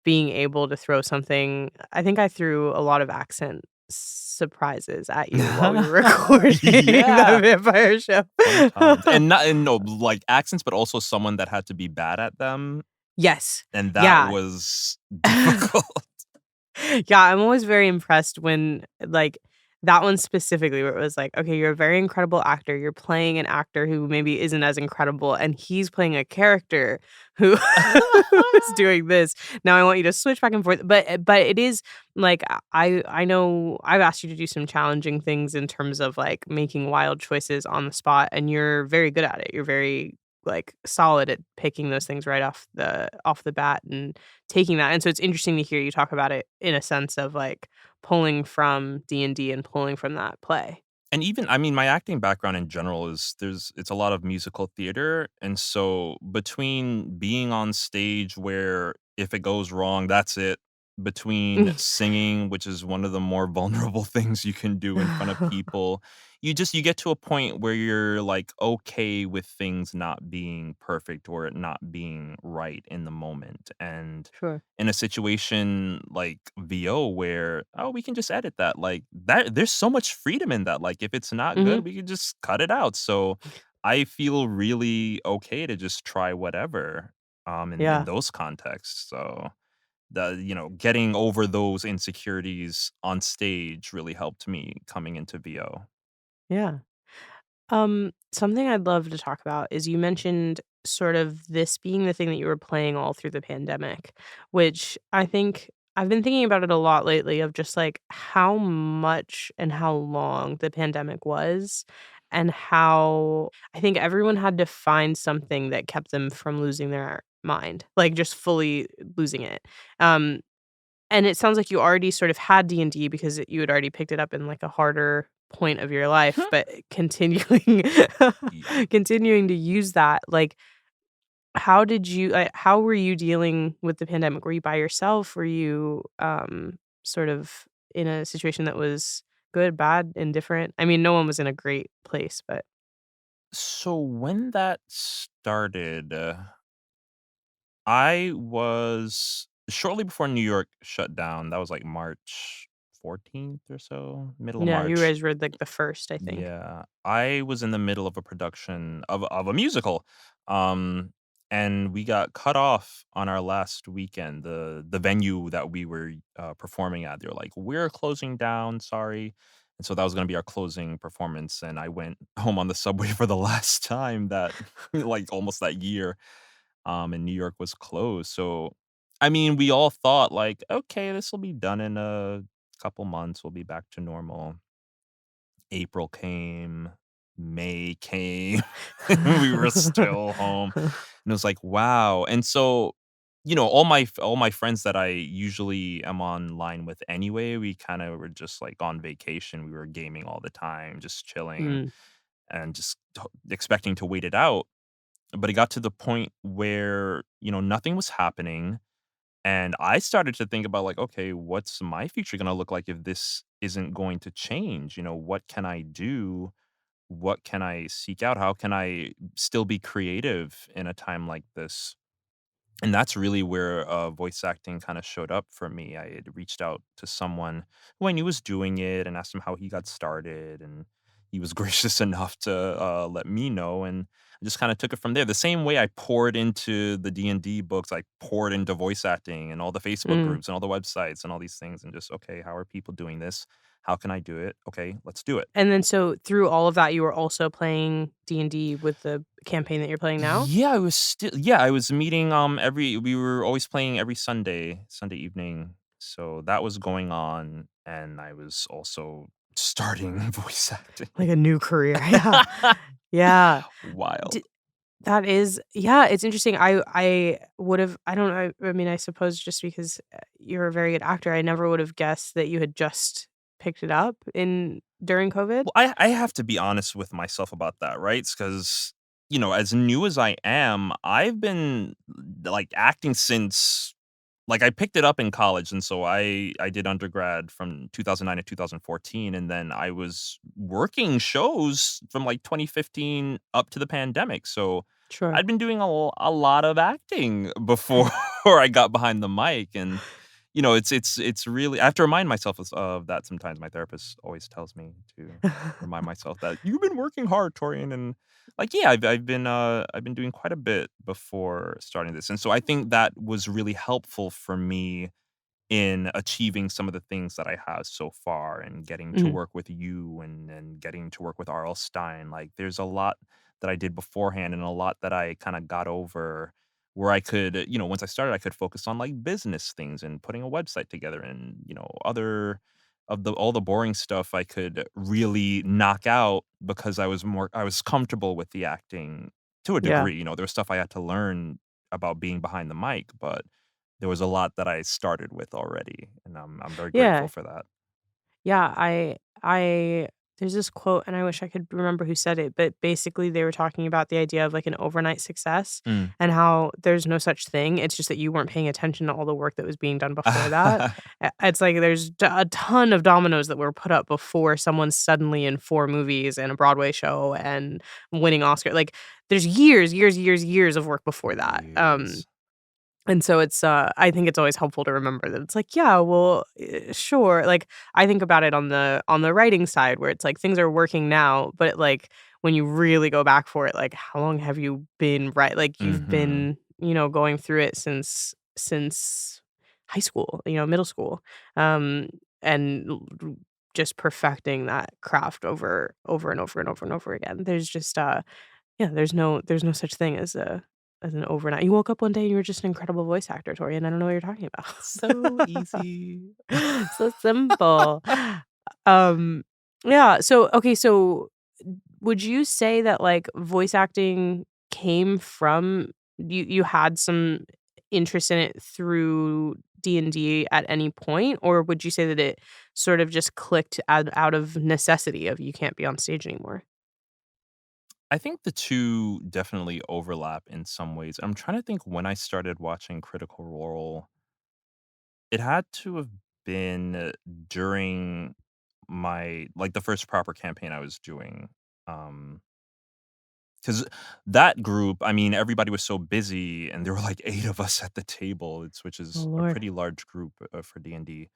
being able to throw something I think I threw a lot of accent surprises at you while we were recording the Yeah. vampire show. Fun times. And not and no, like, accents, but also someone that had to be bad at them, Yes. and that Yeah. was difficult. Yeah, I'm always very impressed when, like, that one specifically where it was like, "Okay, you're a very incredible actor, you're playing an actor who maybe isn't as incredible, and he's playing a character who who is doing this. Now I want you to switch back and forth." But it is, like, I know I've asked you to do some challenging things in terms of, like, making wild choices on the spot, and you're very good at it. You're very, like, solid at picking those things right off the bat and taking that, and so it's interesting to hear you talk about it in a sense of, like, pulling from D&D and D and pulling from that play. And even I mean, my acting background in general is it's a lot of musical theater, and so between being on stage where if it goes wrong, that's it, between singing, which is one of the more vulnerable things you can do in front of people, you get to a point where you're, like, okay with things not being perfect or it not being right in the moment, and Sure. in a situation like VO where, "Oh, we can just edit that," like, that there's so much freedom in that, like, if it's not Mhm. good, we can just cut it out, so I feel really okay to just try whatever, in Yeah. those contexts, so getting over those insecurities on stage really helped me coming into VO. Yeah. Something I'd love to talk about is you mentioned sort of this being the thing that you were playing all through the pandemic, which I think I've been thinking about it a lot lately of just like how much and how long the pandemic was and how I think everyone had to find something that kept them from losing their mind, like just fully losing it. Um And it sounds like you already sort of had D&D because you had already picked it up in, like, a harder point of your life, but continuing Yeah. continuing to use that, like, how were you dealing with the pandemic? Were you by yourself? Were you, sort of in a situation that was good, bad, indifferent? I mean, no one was in a great place, but So when that started, I was shortly before New York shut down, that was, like, March 14th or so, middle of yeah, you March. guys were, like, the first, I think. Yeah, I was in the middle of a production of a musical, um, and we got cut off on our last weekend. The venue that we were, performing at, they were like, "We're closing down, sorry." and so that was gonna be our closing performance, and I went home on the subway for the last time that like, almost that year, and New York was closed, so, I mean, we all thought like, "Okay, this will be done in a couple months, we'll be back to normal." April came, May came, we were still home, and it was like, "Wow," and so, all my friends that I usually am online with anyway, we kinda were just, like, on vacation, we were gaming all the time, just chilling, Mm, and just expecting to wait it out, but it got to the point where, nothing was happening, and I started to think about, like, "Okay, what's my future gonna look like if this isn't going to change?" What can I do? What can I seek out? How can I still be creative in a time like this? And that's really where voice acting kind of showed up for me. I had reached out to someone who I knew was doing it and asked him how he got started. And he was gracious enough to let me know. And I just kind of took it from there. The same way I poured into the D&D books, I poured into voice acting and all the Facebook mm. groups and all the websites and all these things. And just, okay, how are people doing this? How can I do it? Okay, let's do it. And then so through all of that, you were also playing D&D with the campaign that you're playing now? I was meeting, we were always playing every Sunday evening, so that was going on, and I was also starting voice acting. Like a new career, yeah. Yeah. Wild. D that is yeah, it's interesting. I would've I don't know, I mean, I suppose just because, you're a very good actor, I never would've guessed that you had just picked it up in during COVID. Well, I have to be honest with myself about that, right? Because as new as I am, I've been, like, acting since like, I picked it up in college, and so I did undergrad from 2009 to 2014, and then I was working shows from, like, 2015 up to the pandemic, so Sure. I'd been doing a lot of acting before I got behind the mic, and, it's really I have to remind myself of that sometimes. My therapist always tells me to remind myself that, "You've been working hard, Torian," and, like, yeah, I've been doing quite a bit before starting this, and so I think that was really helpful for me in achieving some of the things that I have so far and getting to Mhm. work with you and getting to work with R.L. Stein. Like, there's a lot that I did beforehand and a lot that I kinda got over where I could, once I started, I could focus on, like, business things and putting a website together and, other of the all the boring stuff I could really knock out because I was comfortable with the acting to a Yeah. degree. There was stuff I had to learn about being behind the mic, but there was a lot that I started with already, and I'm very grateful Yeah. for that. Yeah, I there's this quote, and I wish I could remember who said it, but basically they were talking about the idea of, like, an overnight success Mm. and how there's no such thing, it's just that you weren't paying attention to all the work that was being done before that. It's like there's a ton of dominoes that were put up before someone's suddenly in 4 movies and a Broadway show and winning Oscar, like, there's years, years, years, years of work before that, Years. and so it's, I think it's always helpful to remember that it's like, yeah, well, sure. Like, I think about it on the writing side where it's like things are working now, but like when you really go back for it, like how long have you been like you've Mhm. been, going through it since high school, middle school. Um just perfecting that craft over and over and over and over again. There's just yeah, there's no such thing as an overnight you woke up one day and you were just an incredible voice actor, Tori, and I don't know what you're talking So about. easy. So simple. Um, yeah, so okay, so would you say that, like, voice acting came from you had some interest in it through D&D at any point, or would you say that it sort of just clicked out of necessity of you can't be on stage anymore? I think the 2 definitely overlap in some ways. I'm trying to think when I started watching Critical Role. It had to have been during the first proper campaign I was doing, um 'cause that group, I mean, everybody was so busy, and there were, like, 8 of us at the table, which Oh, is a lord. pretty large group, for D&D.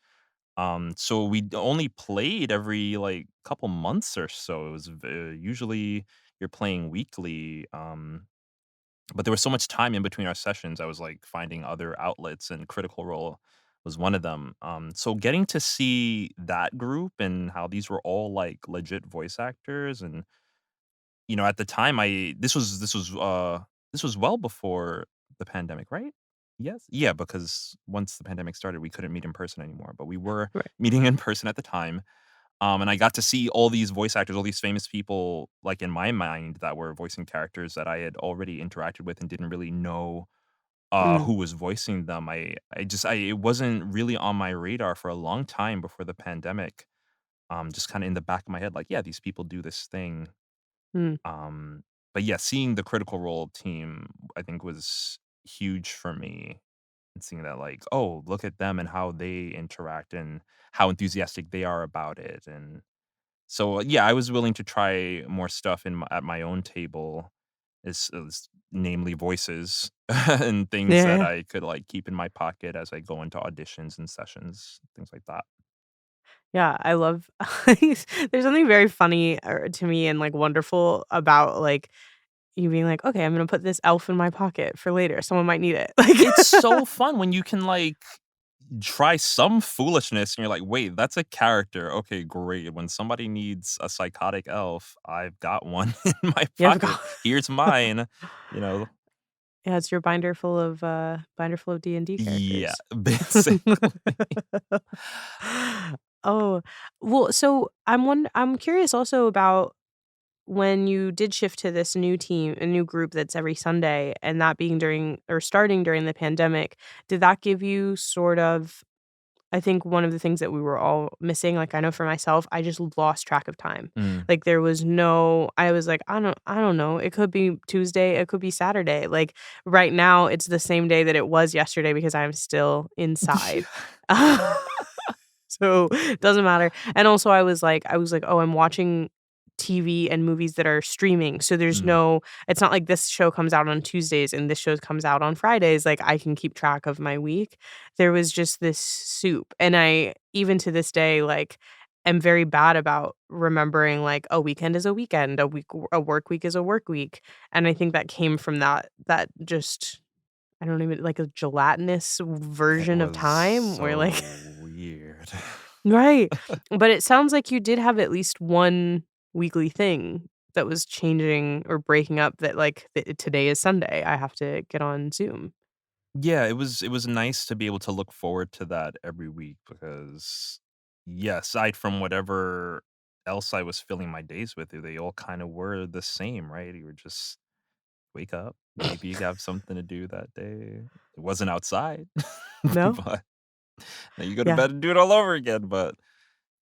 So we only played every, like, couple months or so. It was usually you're playing weekly, but there was so much time in between our sessions, I was, like, finding other outlets, and Critical Role was one of them. So getting to see that group and how these were all like legit voice actors, and at the time, I this was well before the pandemic, right? Yes, yeah, because once the pandemic started, we couldn't meet in person anymore, but we were Right. meeting in person at the time. And I got to see all these voice actors, all these famous people, like, in my mind that were voicing characters that I had already interacted with and didn't really know, Mm, who was voicing them. I it wasn't really on my radar for a long time before the pandemic, just kinda in the back of my head, like, "Yeah, these people do this thing." mm, Um, but yeah, seeing the Critical Role team, I think, was huge for me, and seeing that, like, "Oh, look at them and how they interact and how enthusiastic they are about it," and so, yeah, I was willing to try more stuff at my own table, is namely voices and things that yeah. I could, like, keep in my pocket as I go into auditions and sessions, things like that. Yeah, I love there's something very funny, to me and, like, wonderful about, like, you being like, "Okay, I'm gonna put this elf in my pocket for later, someone might need it." Like It's so fun when you can, like, try some foolishness and you're like, "Wait, that's a character. Okay, great. When somebody needs a psychotic elf, I've got one in my Yeah, I've pocket. got Here's mine." You know? Yeah, it's your binder full of D&D Yeah, characters. basically. Oh, well, so I'm curious also about when you did shift to this new team, a new group that's every Sunday, and that being during or starting during the pandemic, did that give you sort of I think one of the things that we were all missing, like, I know for myself, I just lost track of time. Mm. Like, there was no I was like, "I don't know, it could be Tuesday, it could be Saturday." Like, right now, it's the same day that it was yesterday because I'm still inside. So, it doesn't matter, and also I was like, "Oh, I'm watching TV and movies that are streaming, so there's Mm. no it's not like this show comes out on Tuesdays and this show comes out on Fridays, like, I can keep track of my week." There was just this soup, and I even to this day, like, am very bad about remembering, like, a weekend is a weekend, a work week is a work week, and I think that came from that just I don't even like, a gelatinous It version of was time where, like so weird. Right, but it sounds like you did have at least one weekly thing that was changing or breaking up that, like, today is Sunday, I have to get on Zoom. Yeah, it was nice to be able to look forward to that every week because, yeah, aside from whatever else I was filling my days with, they all kinda were the same, right? You were just wake up, maybe you have something to do that day. It wasn't outside, No? but then you go to Yeah. bed and do it all over again, but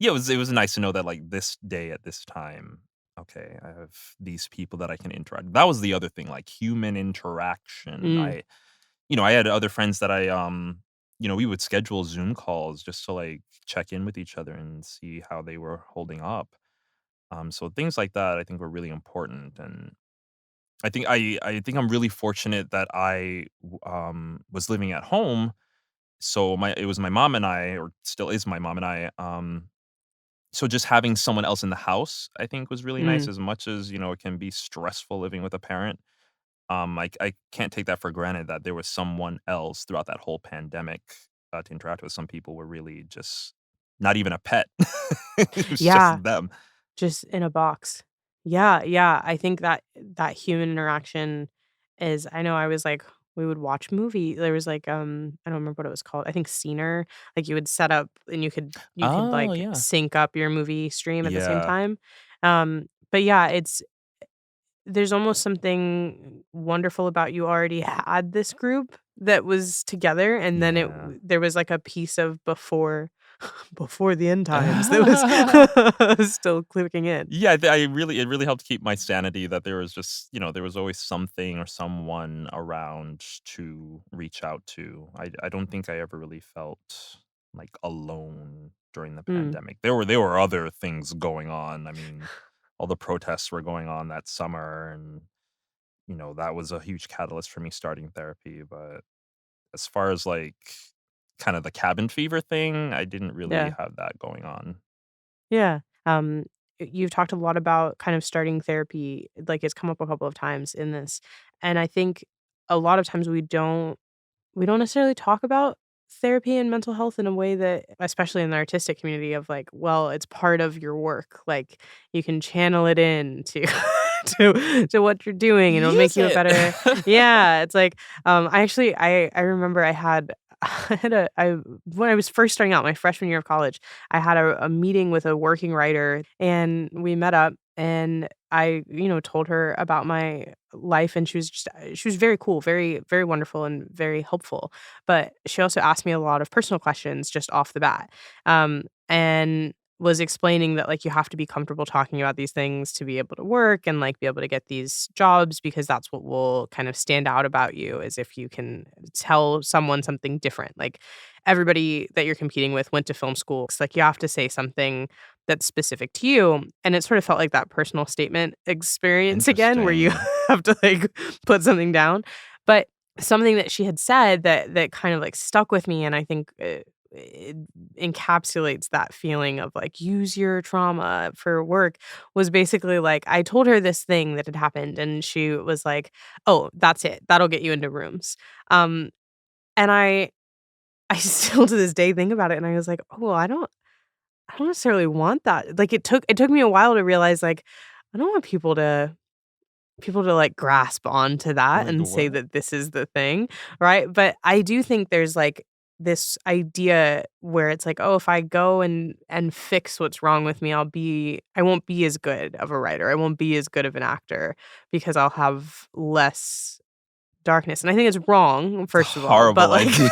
yeah, it was nice to know that, like, this day at this time, okay, I have these people that I can interact. That was the other thing, like, human interaction. Mm, I had other friends that we would schedule Zoom calls just to, like, check in with each other and see how they were holding up. So things like that I think were really important, and I think I'm really fortunate that was living at home. So my it was my mom and I, or still is my mom and I, so just having someone else in the house, I think, was really nice. mm, As much as, it can be stressful living with a parent, I can't take that for granted that there was someone else throughout that whole pandemic, to interact with. Some people were really just not even a pet. It was yeah, just them. just in a box. Yeah, yeah, I think that human interaction is I know I was like we would watch there was like, I don't remember what it was called, I think Scener, like, you would set up and you could, Oh, like, yeah. sync up your movie stream at the same Yeah. time, but yeah, there's almost something wonderful about you already had this group that was together, and then Yeah. there was, like, a piece of before the end times that was still clicking in. Yeah, it really helped keep my sanity that there was just, there was always something or someone around to reach out to. I don't think I ever really felt, like, alone during the Mm, pandemic. There were other things going on. I mean, all the protests were going on that summer, and, that was a huge catalyst for me starting therapy, but as far as, like, kind of the cabin fever thing, I didn't really yeah. have that going on. Yeah. You've talked a lot about kind of starting therapy, like it's come up a couple of times in this. And I think a lot of times we don't necessarily talk about therapy and mental health in a way that especially in the artistic community of like, well, it's part of your work. Like you can channel it in to to what you're doing and it'll make Use you a it. better yeah, it's like I actually I remember I had I had a I when I was first starting out my freshman year of college, I had a meeting with a working writer and we met up and I, told her about my life and she was very cool, very, very wonderful and very helpful. But she also asked me a lot of personal questions just off the bat. And was explaining that like you have to be comfortable talking about these things to be able to work and like be able to get these jobs because that's what will kind of stand out about you is if you can tell someone something different. Like everybody that you're competing with went to film school. It's like you have to say something that's specific to you. And it sort of felt like that personal statement experience again where you Interesting. have to like put something down. But something that she had said that kind of, like, stuck with me, and I think it encapsulates that feeling of, like, use your trauma for work, was basically, like, I told her this thing that had happened, and she was like, "Oh, that's it. That'll get you into rooms." Um, and I still to this day think about it, and I was like, "Oh, I don't necessarily want that." Like, it took me a while to realize, like, I don't want people to, like, grasp onto that Like and say what? that this is the thing, right? But I do think there's, like, this idea where it's like, "Oh, if I go and fix what's wrong with me, I won't be as good of a writer. I won't be as good of an actor because I'll have less darkness." And I think it's wrong, It's a first of all, but, horrible like idea.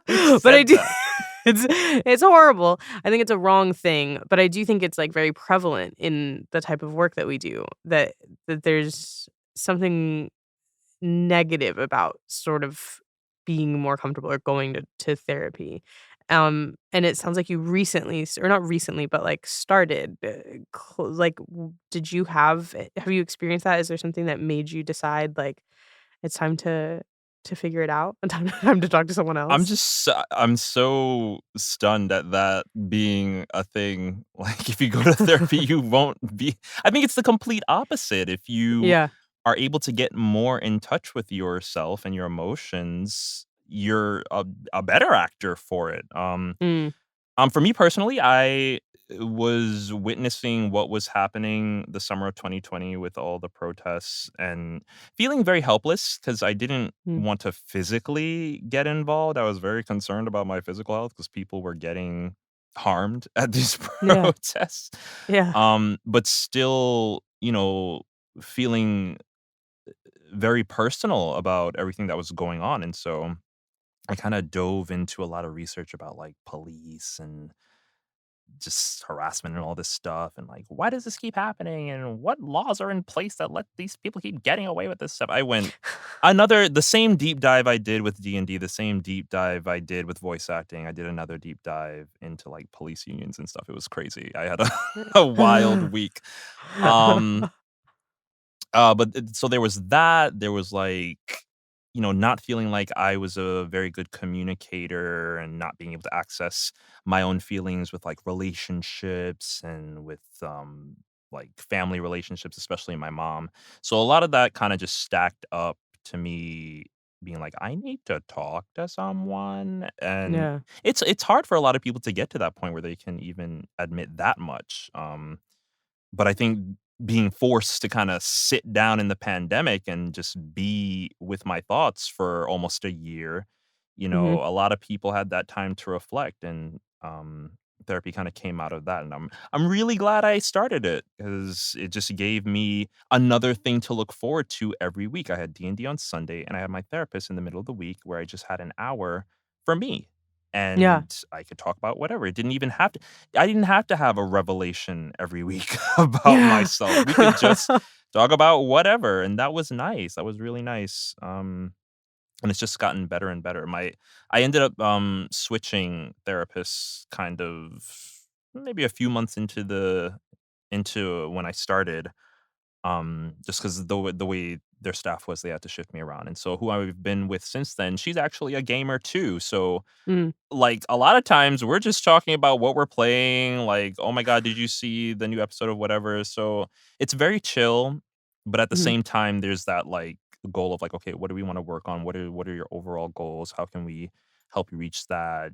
Who but I said do that? it's horrible. I think it's a wrong thing, but I do think it's, like, very prevalent in the type of work that we do, that there's something negative about sort of being more comfortable or going to therapy. And it sounds like you recently or not recently, but, like, started, like, did you have you experienced that? Is there something that made you decide, like, it's time to figure it out, time to talk to someone else? I'm so stunned at that being a thing. Like, if you go to therapy, you won't be I think it's the complete opposite. If you Yeah. are able to get more in touch with yourself and your emotions, you're a better actor for it. Mm, For me personally, I was witnessing what was happening the summer of 2020 with all the protests and feeling very helpless because I didn't mm. want to physically get involved. I was very concerned about my physical health because people were getting harmed at these Yeah. protests. Yeah. But still, feeling very personal about everything that was going on. And so I kind of dove into a lot of research about like police and just harassment and all this stuff and like why does this keep happening and what laws are in place that let these people keep getting away with this stuff. I went another the same deep dive I did with D&D, the same deep dive I did with voice acting. I did another deep dive into like police unions and stuff. It was crazy. I had a, a wild week. Um so there was that. There was like, not feeling like I was a very good communicator and not being able to access my own feelings with like relationships and with like family relationships, especially my mom. So a lot of that kind of just stacked up to me being like, I need to talk to someone. And Yeah. it's hard for a lot of people to get to that point where they can even admit that much. But I think being forced to kinda sit down in the pandemic and just be with my thoughts for almost a year, Mhm. a lot of people had that time to reflect, and, therapy kinda came out of that, and I'm really glad I started it because it just gave me another thing to look forward to every week. I had D&D on Sunday, and I had my therapist in the middle of the week where I just had an hour for me, Yeah. and I could talk about whatever. It didn't even have to I didn't have to have a revelation every week about Yeah. myself. We could just talk about whatever, and that was nice. That was really nice. And it's just gotten better and better. I ended up switching therapists kind of maybe a few months into when I started. Just because the way their staff was, they had to shift me around. And so who I've been with since then, she's actually a gamer too. So Mm, like, a lot of times, we're just talking about what we're playing, like, "Oh my god, did you see the new episode of whatever?" So, it's very chill, but at the mhm. same time, there's that, like, goal of, like, "Okay, what do we wanna work on? What are your overall goals? How can we help you reach that,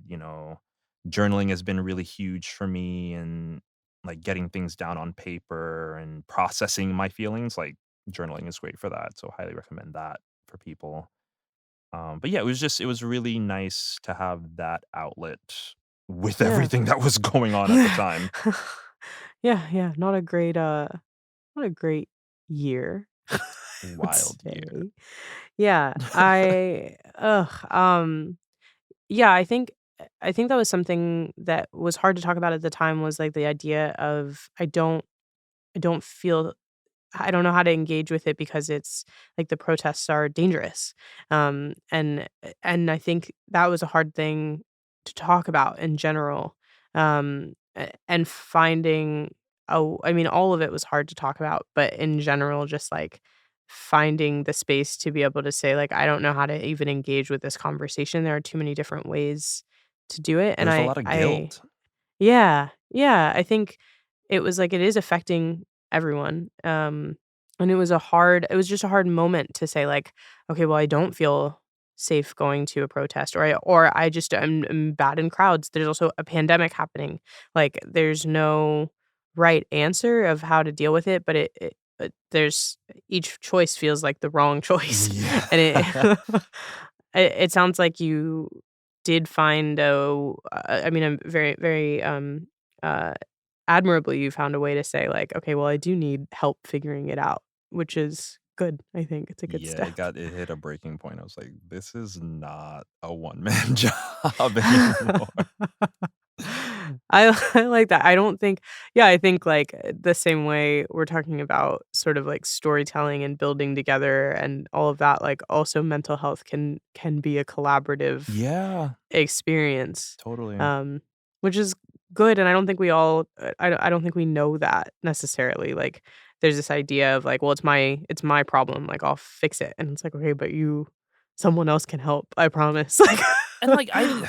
journaling has been really huge for me and, like, getting things down on paper and processing my feelings, like, journaling is great for that, so highly recommend that for people. But yeah, it was really nice to have that outlet with Yeah. everything that was going on at the Yeah. time. Yeah, yeah, not a great year, I would Wild year. say. Yeah, yeah, I think that was something that was hard to talk about at the time was, like, the idea of I don't feel I don't know how to engage with it because it's like the protests are dangerous. And I think that was a hard thing to talk about in general. And finding oh, I mean, all of it was hard to talk about, but in general, just like finding the space to be able to say, like, I don't know how to even engage with this conversation. There are too many different ways to do it. And There's a lot of I guilt. yeah, yeah, I think it was like it is affecting everyone, and it was just a hard moment to say like, "Okay, well, I don't feel safe going to a protest," or I just am bad in crowds. There's also a pandemic happening. Like, there's no right answer of how to deal with it, but there's each choice feels like the wrong choice, Yeah. and it it sounds like you did find I mean, I'm very, uh, admirably, you found a way to say, like, "Okay, well, I do need help figuring it out," which is good, I think it's a good Yeah, step. it hit a breaking point. I was like, "This is not a one-man job anymore." I like that. I don't think yeah, I think, like, the same way we're talking about sort of, like, storytelling and building together and all of that, like, also mental health can be a collaborative Yeah, experience, totally. um, which is good, and I don't think we all I don't think we know that necessarily, like, there's this idea of, like, "Well, it's my problem, like, I'll fix it," and it's like, "Okay, but someone else can help, I promise." And, Like like,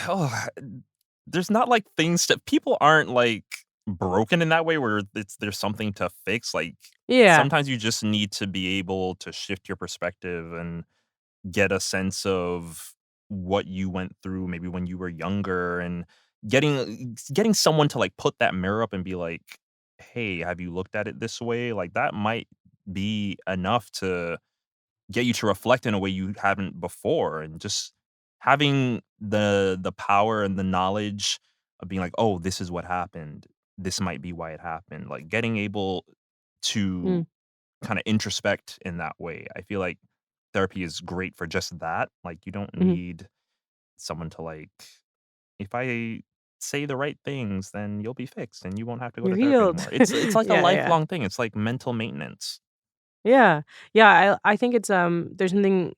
there's not, like, things that people aren't, like, broken in that way where there's something to fix, like, Yeah. sometimes you just need to be able to shift your perspective and get a sense of what you went through maybe when you were younger and getting someone to, like, put that mirror up and be like, "Hey, have you looked at it this way?" Like, that might be enough to get you to reflect in a way you haven't before, and just having the power and the knowledge of being like, "Oh, this is what happened. This might be why it happened." Like, getting able to Mm, kinda introspect in that way. I feel like therapy is great for just that. Like, you don't mhm. need someone to, like, "If I say the right things, then you'll be fixed and you won't have to go You're to therapy healed. anymore." It's like a Yeah, yeah. lifelong thing. It's like mental maintenance. Yeah. Yeah, I think it's, there's something,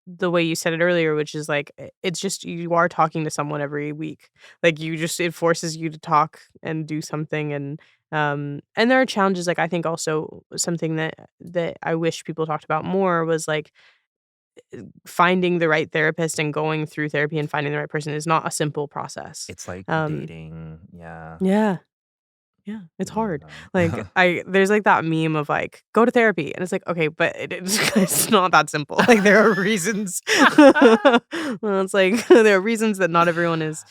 the way you said it earlier, which is, like, it's just you are talking to someone every week. Like, you just it forces you to talk and do something, and there are challenges, like, I think also something that I wish people talked about more was, like, finding the right therapist and going through therapy and finding the right person is not a simple process. It's like Um dating. Yeah. Yeah. Yeah, it's You hard. know? Like, I there's, like, that meme of, like, "Go to therapy," and it's like, "Okay, but it's it's not that simple." Like, there are reasons. Well, it's like, there are reasons that not everyone is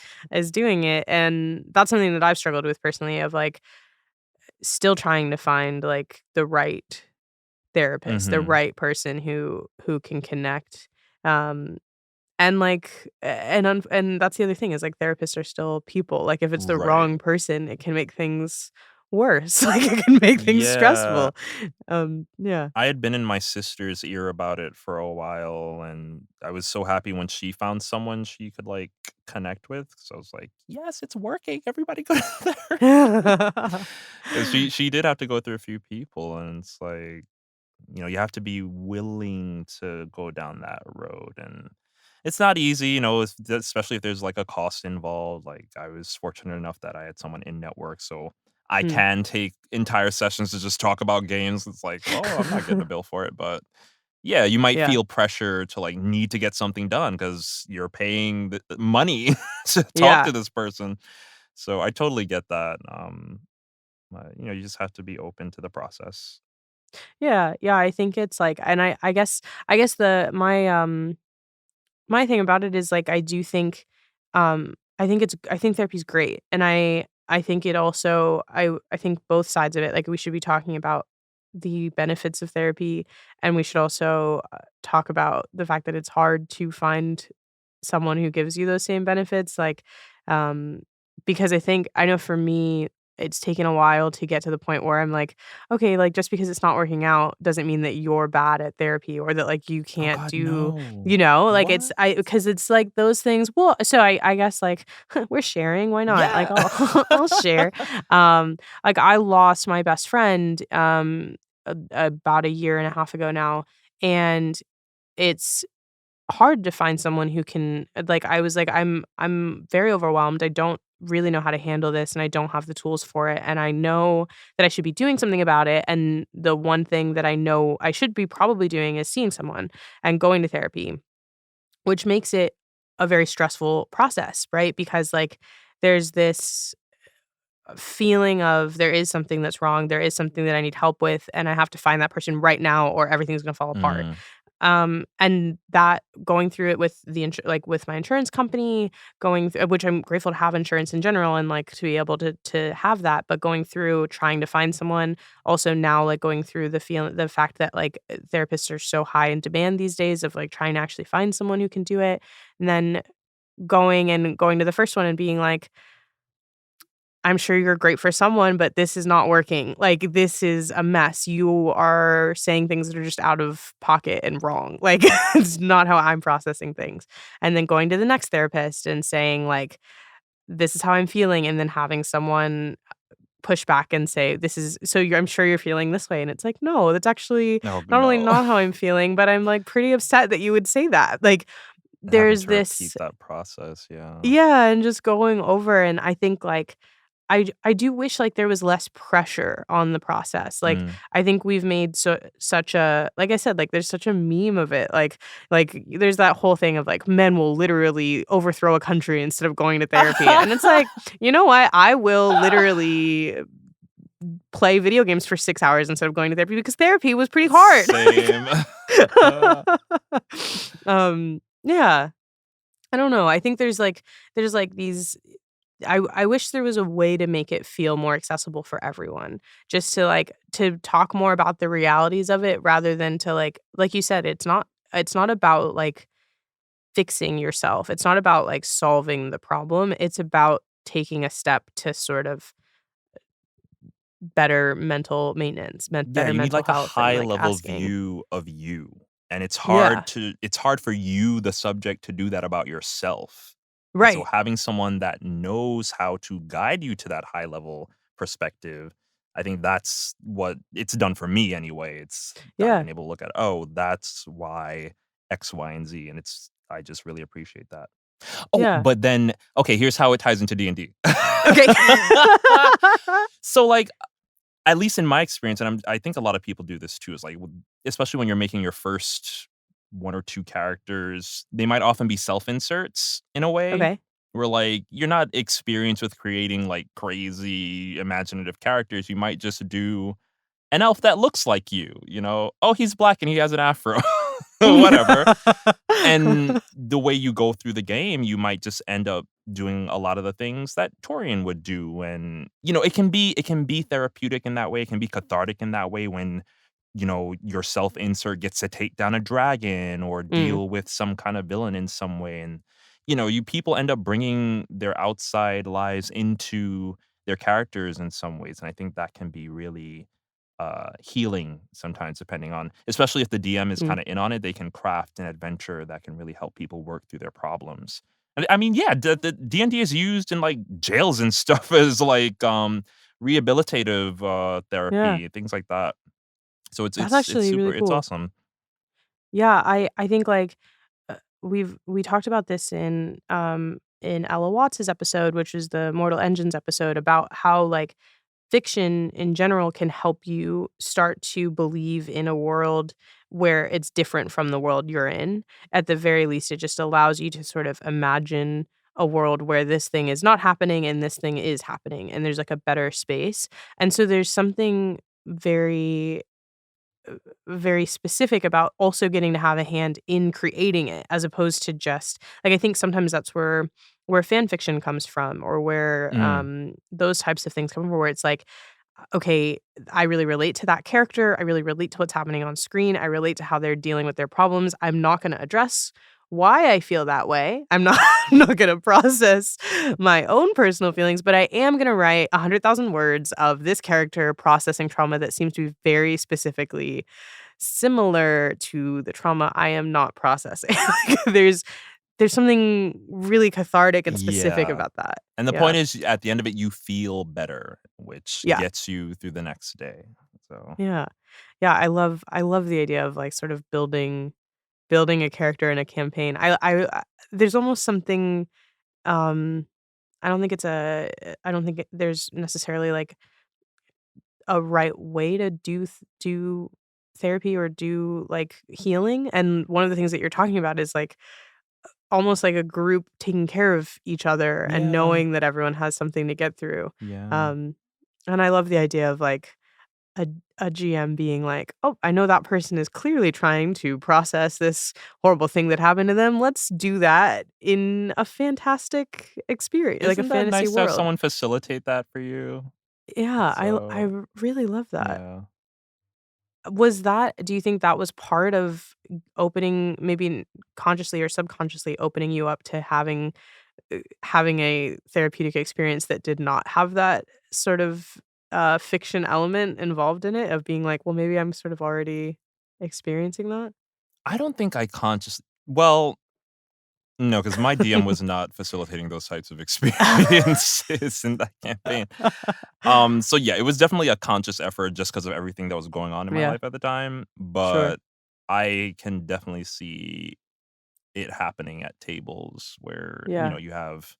doing it, and that's something that I've struggled with personally of, like, still trying to find, like, the right therapist, the Mhm. right person who can connect, um and, like, and that's the other thing is, like, therapists are still people, like, if it's the Right. wrong person, it can make things worse, like, it can make things Yeah. stressful. Yeah. I had been in my sister's ear about it for a while, and I was so happy when she found someone she could, like, connect with. So I was like, "Yes, it's working. Everybody go to therapy." 'Cause she did have to go through a few people, and it's like, you have to be willing to go down that road, and it's not easy, especially if there's, like, a cost involved. Like, I was fortunate enough that I had someone in network, so I Mm. can take entire sessions to just talk about games. It's like, "Oh, I'm not getting a bill for it," but, yeah, you might Yeah. feel pressure to, like, need to get something done because 'cause you're paying the money to talk Yeah. to this person. So I totally get that, you just have to be open to the process. Yeah, yeah, I think it's, like and I guess my thing about it is, like, I do think, I think therapy's great, and I think it also I think both sides of it, like, we should be talking about the benefits of therapy, and we should also, talk about the fact that it's hard to find someone who gives you those same benefits, like, um, because I know for me, it's taken a while to get to the point where I'm like, "Okay, like, just because it's not working out doesn't mean that you're bad at therapy or that, like, you Oh can't god, do," no. you know? Like, What? because it's like those things so I guess, like, we're sharing, why not? Like, Yeah. I'll I'll share. Like, I lost my best friend, about a year and a half ago now, and it's hard to find someone who can like, I was like, I'm very overwhelmed, I don't really know how to handle this, and I don't have the tools for it, and I know that I should be doing something about it, and the one thing that I know I should be probably doing is seeing someone and going to therapy, which makes it a very stressful process, right? Because, like, there's this feeling of there is something that's wrong, there is something that I need help with, and I have to find that person right now or everything's gonna fall apart. Mm. And that going through it with like, with my insurance company, which I'm grateful to have insurance in general and, like, to be able to have that, but going through trying to find someone, also now, like, going through the fact that, like, therapists are so high in demand these days of, like, trying to actually find someone who can do it, and then going to the first one and being like, I'm sure you're great for someone, but this is not working. Like, this is a mess. You are saying things that are just out of pocket and wrong. Like, it's not how I'm processing things. And then going to the next therapist and saying, like, this is how I'm feeling. And then having someone push back and say, I'm sure you're feeling this way. And it's like, no, that's actually Oh, not only no. not how I'm feeling, but I'm, like, pretty upset that you would say that. Like, Having there's to repeat this, that process, yeah. yeah, and just going over. And I think, like, I do wish, like, there was less pressure on the process, like, Mm. I think we've made such a like I said, like, there's such a meme of it, like, there's that whole thing of, like, men will literally overthrow a country instead of going to therapy, and it's like, you know what? I will literally play video games for 6 hours instead of going to therapy because therapy was pretty hard. Same. Yeah. I don't know, I think there's, like, these I wish there was a way to make it feel more accessible for everyone, just to, like, to talk more about the realities of it rather than to, like you said, it's not about, like, fixing yourself. It's not about, like, solving the problem. It's about taking a step to sort of better mental maintenance, Yeah, better you need, mental like, a health and, high like, level asking. view of you, and Yeah. it's hard for you, the subject, to do that about yourself, and so Right. having someone that knows how to guide you to that high level perspective, I think that's what it's done for me anyway. I've Yeah. been able to look at, "Oh, that's why X, Y, and Z," and I just really appreciate that. Oh, Yeah. but then okay, here's how it ties into D&D. Okay. So, like, at least in my experience, and I think a lot of people do this too, is like, especially when you're making your first 1 or 2 characters, they might often be self-inserts in a way, Okay. where, like, you're not experienced with creating, like, crazy imaginative characters, you might just do an elf that looks like you know? "Oh, he's black and he has an afro." Whatever. And the way you go through the game, you might just end up doing a lot of the things that Torian would do, and, it can be therapeutic in that way, it can be cathartic in that way when, your self-insert gets to take down a dragon or Mm. deal with some kind of villain in some way, and, you people end up bringing their outside lives into their characters in some ways, and I think that can be really healing sometimes depending on, especially if the DM is Mm. kinda in on it, they can craft an adventure that can really help people work through their problems. And I mean, yeah, the D&D is used in, like, jails and stuff as, like, rehabilitative, Yeah. therapy, things like that. So That's it's actually really super it's cool. awesome. Yeah, I think, like, we talked about this in Ella Watts's episode, which is the Mortal Engines episode, about how, like, fiction in general can help you start to believe in a world where it's different from the world you're in. At the very least, it just allows you to sort of imagine a world where this thing is not happening and this thing is happening, and there's, like, a better space. And so there's something very very specific about also getting to have a hand in creating it as opposed to just like, I think sometimes that's where fan fiction comes from or where, Mm, those types of things come from, where it's like, okay, I really relate to that character. I really relate to what's happening on screen. I relate to how they're dealing with their problems. I'm not gonna address why I feel that way. I'm not I'm not gonna process my own personal feelings, but I am gonna write 100,000 words of this character processing trauma that seems to be very specifically similar to the trauma I am not processing. Like, there's something really cathartic and specific yeah. about that. And the Yeah. point is, at the end of it, you feel better, which Yeah. gets you through the next day. So Yeah. Yeah, I love the idea of, like, sort of building a character in a campaign. There's almost something, um, I don't think there's necessarily, like, a right way to do therapy or do, like, healing, and one of the things that you're talking about is, like, almost like a group taking care of each other and yeah, knowing that everyone has something to get through. yeah. Um, and I love the idea of, like, a a GM being like, "Oh, I know that person is clearly trying to process this horrible thing that happened to them. Let's do that in a fantastic experience, like a Isn't that fantasy nice to have world." someone facilitate that for you? Yeah, So, really love that. yeah. Do you think that was part of opening maybe consciously or subconsciously opening you up to having a therapeutic experience that did not have that sort of, fiction element involved in it of being like, "Well, maybe I'm sort of already experiencing that?" I don't think I conscious well, no, because my DM was not facilitating those types of experiences in that campaign. So yeah, it was definitely a conscious effort just because of everything that was going on in my Yeah, life at the time, sure. but I can definitely see it happening at tables where, Yeah, you have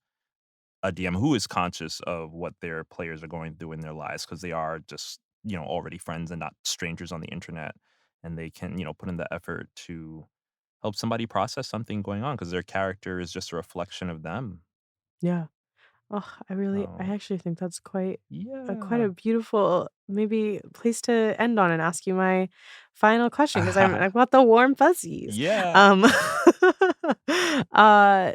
a DM who is conscious of what their players are going through in their lives because they are just, already friends and not strangers on the internet, and they can, put in the effort to help somebody process something going on because their character is just a reflection of them. yeah. Oh, I So, actually think that's quite yeah. a beautiful maybe place to end on and ask you my final question because I've got the warm fuzzies. Yeah. Um,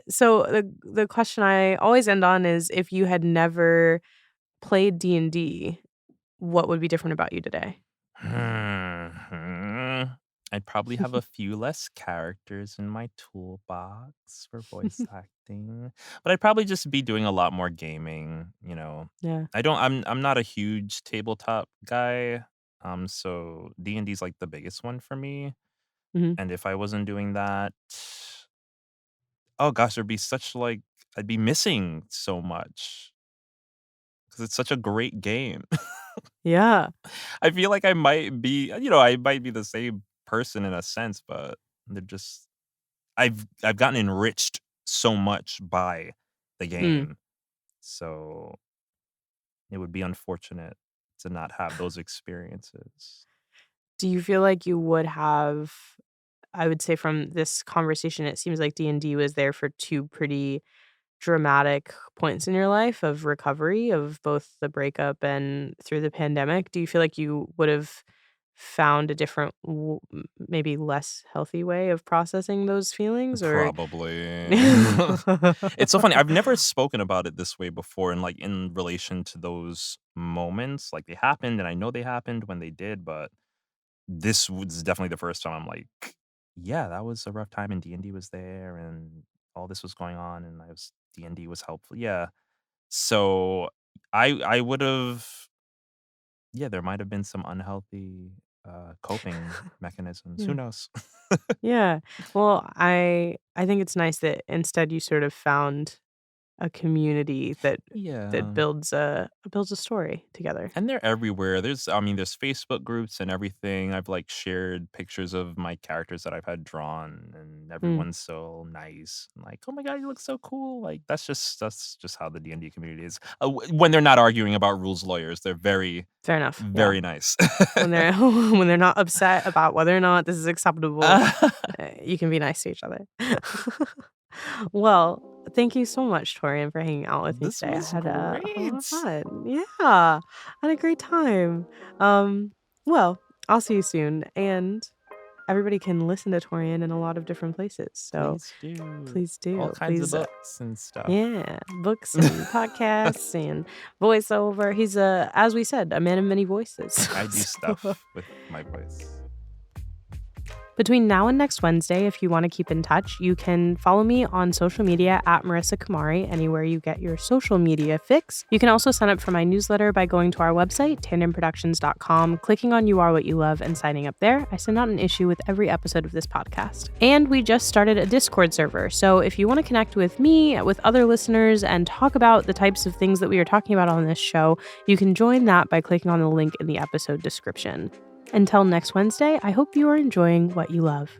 so the question I always end on is if you had never played D&D, what would be different about you today? Mhm. I'd probably have a few less characters in my toolbox for voice acting, but I'd probably just be doing a lot more gaming. Yeah. I'm not a huge tabletop guy, so D&D's like the biggest one for me, Mhm. and if I wasn't doing that, oh gosh, I'd be missing so much because it's such a great game. Yeah. I feel like I might be the same person in a sense, but they're just I've gotten enriched so much by the Mm. game. So it would be unfortunate to not have those experiences. Do you feel like you would have I would say from this conversation, it seems like D&D was there for 2 pretty dramatic points in your life of recovery of both the breakup and through the pandemic. Do you feel like you would have found a different maybe less healthy way of processing those feelings or Probably. It's so funny. I've never spoken about it this way before in relation to those moments. Like they happened and I know they happened when they did, but this was definitely the first time I'm like, "Yeah, that was a rough time, and D&D was there, and all this was going on, and I was D&D was helpful." Yeah. So, I would've yeah, there might have been some unhealthy, coping mechanisms. Who Yeah. knows? Yeah. Well, I think it's nice that instead you sort of found a community that Yeah. builds a story together. And they're everywhere. There's Facebook groups and everything. I've, shared pictures of my characters that I've had drawn, and Mm, everyone's so nice. Like, "Oh my god, you look so cool." Like, that's just how the D&D community is. When they're not arguing about rules lawyers, they're very, fair enough. Yeah. very nice. When they're when they're not upset about whether or not this is acceptable, you can be nice to each other. Well, thank you so much, Torian, for hanging out with me This today. I was had a lot of great. fun. Yeah, I had a great time. Um, well, I'll see you soon. And everybody can listen to Torian in a lot of different places. So Please do. please do. All kinds of books and stuff. Yeah, books and podcasts and voiceover. He's as we said, a man of many voices. I do stuff with my voice. Between now and next Wednesday, if you want to keep in touch, you can follow me on social media at Marissa Kamari, anywhere you get your social media fix. You can also sign up for my newsletter by going to our website, tandonproductions.com, clicking on You Are What You Love, and signing up there. I send out an issue with every episode of this podcast. And we just started a Discord server, so if you want to connect with me, with other listeners, and talk about the types of things that we are talking about on this show, you can join that by clicking on the link in the episode description. Until next Wednesday, I hope you are enjoying what you love.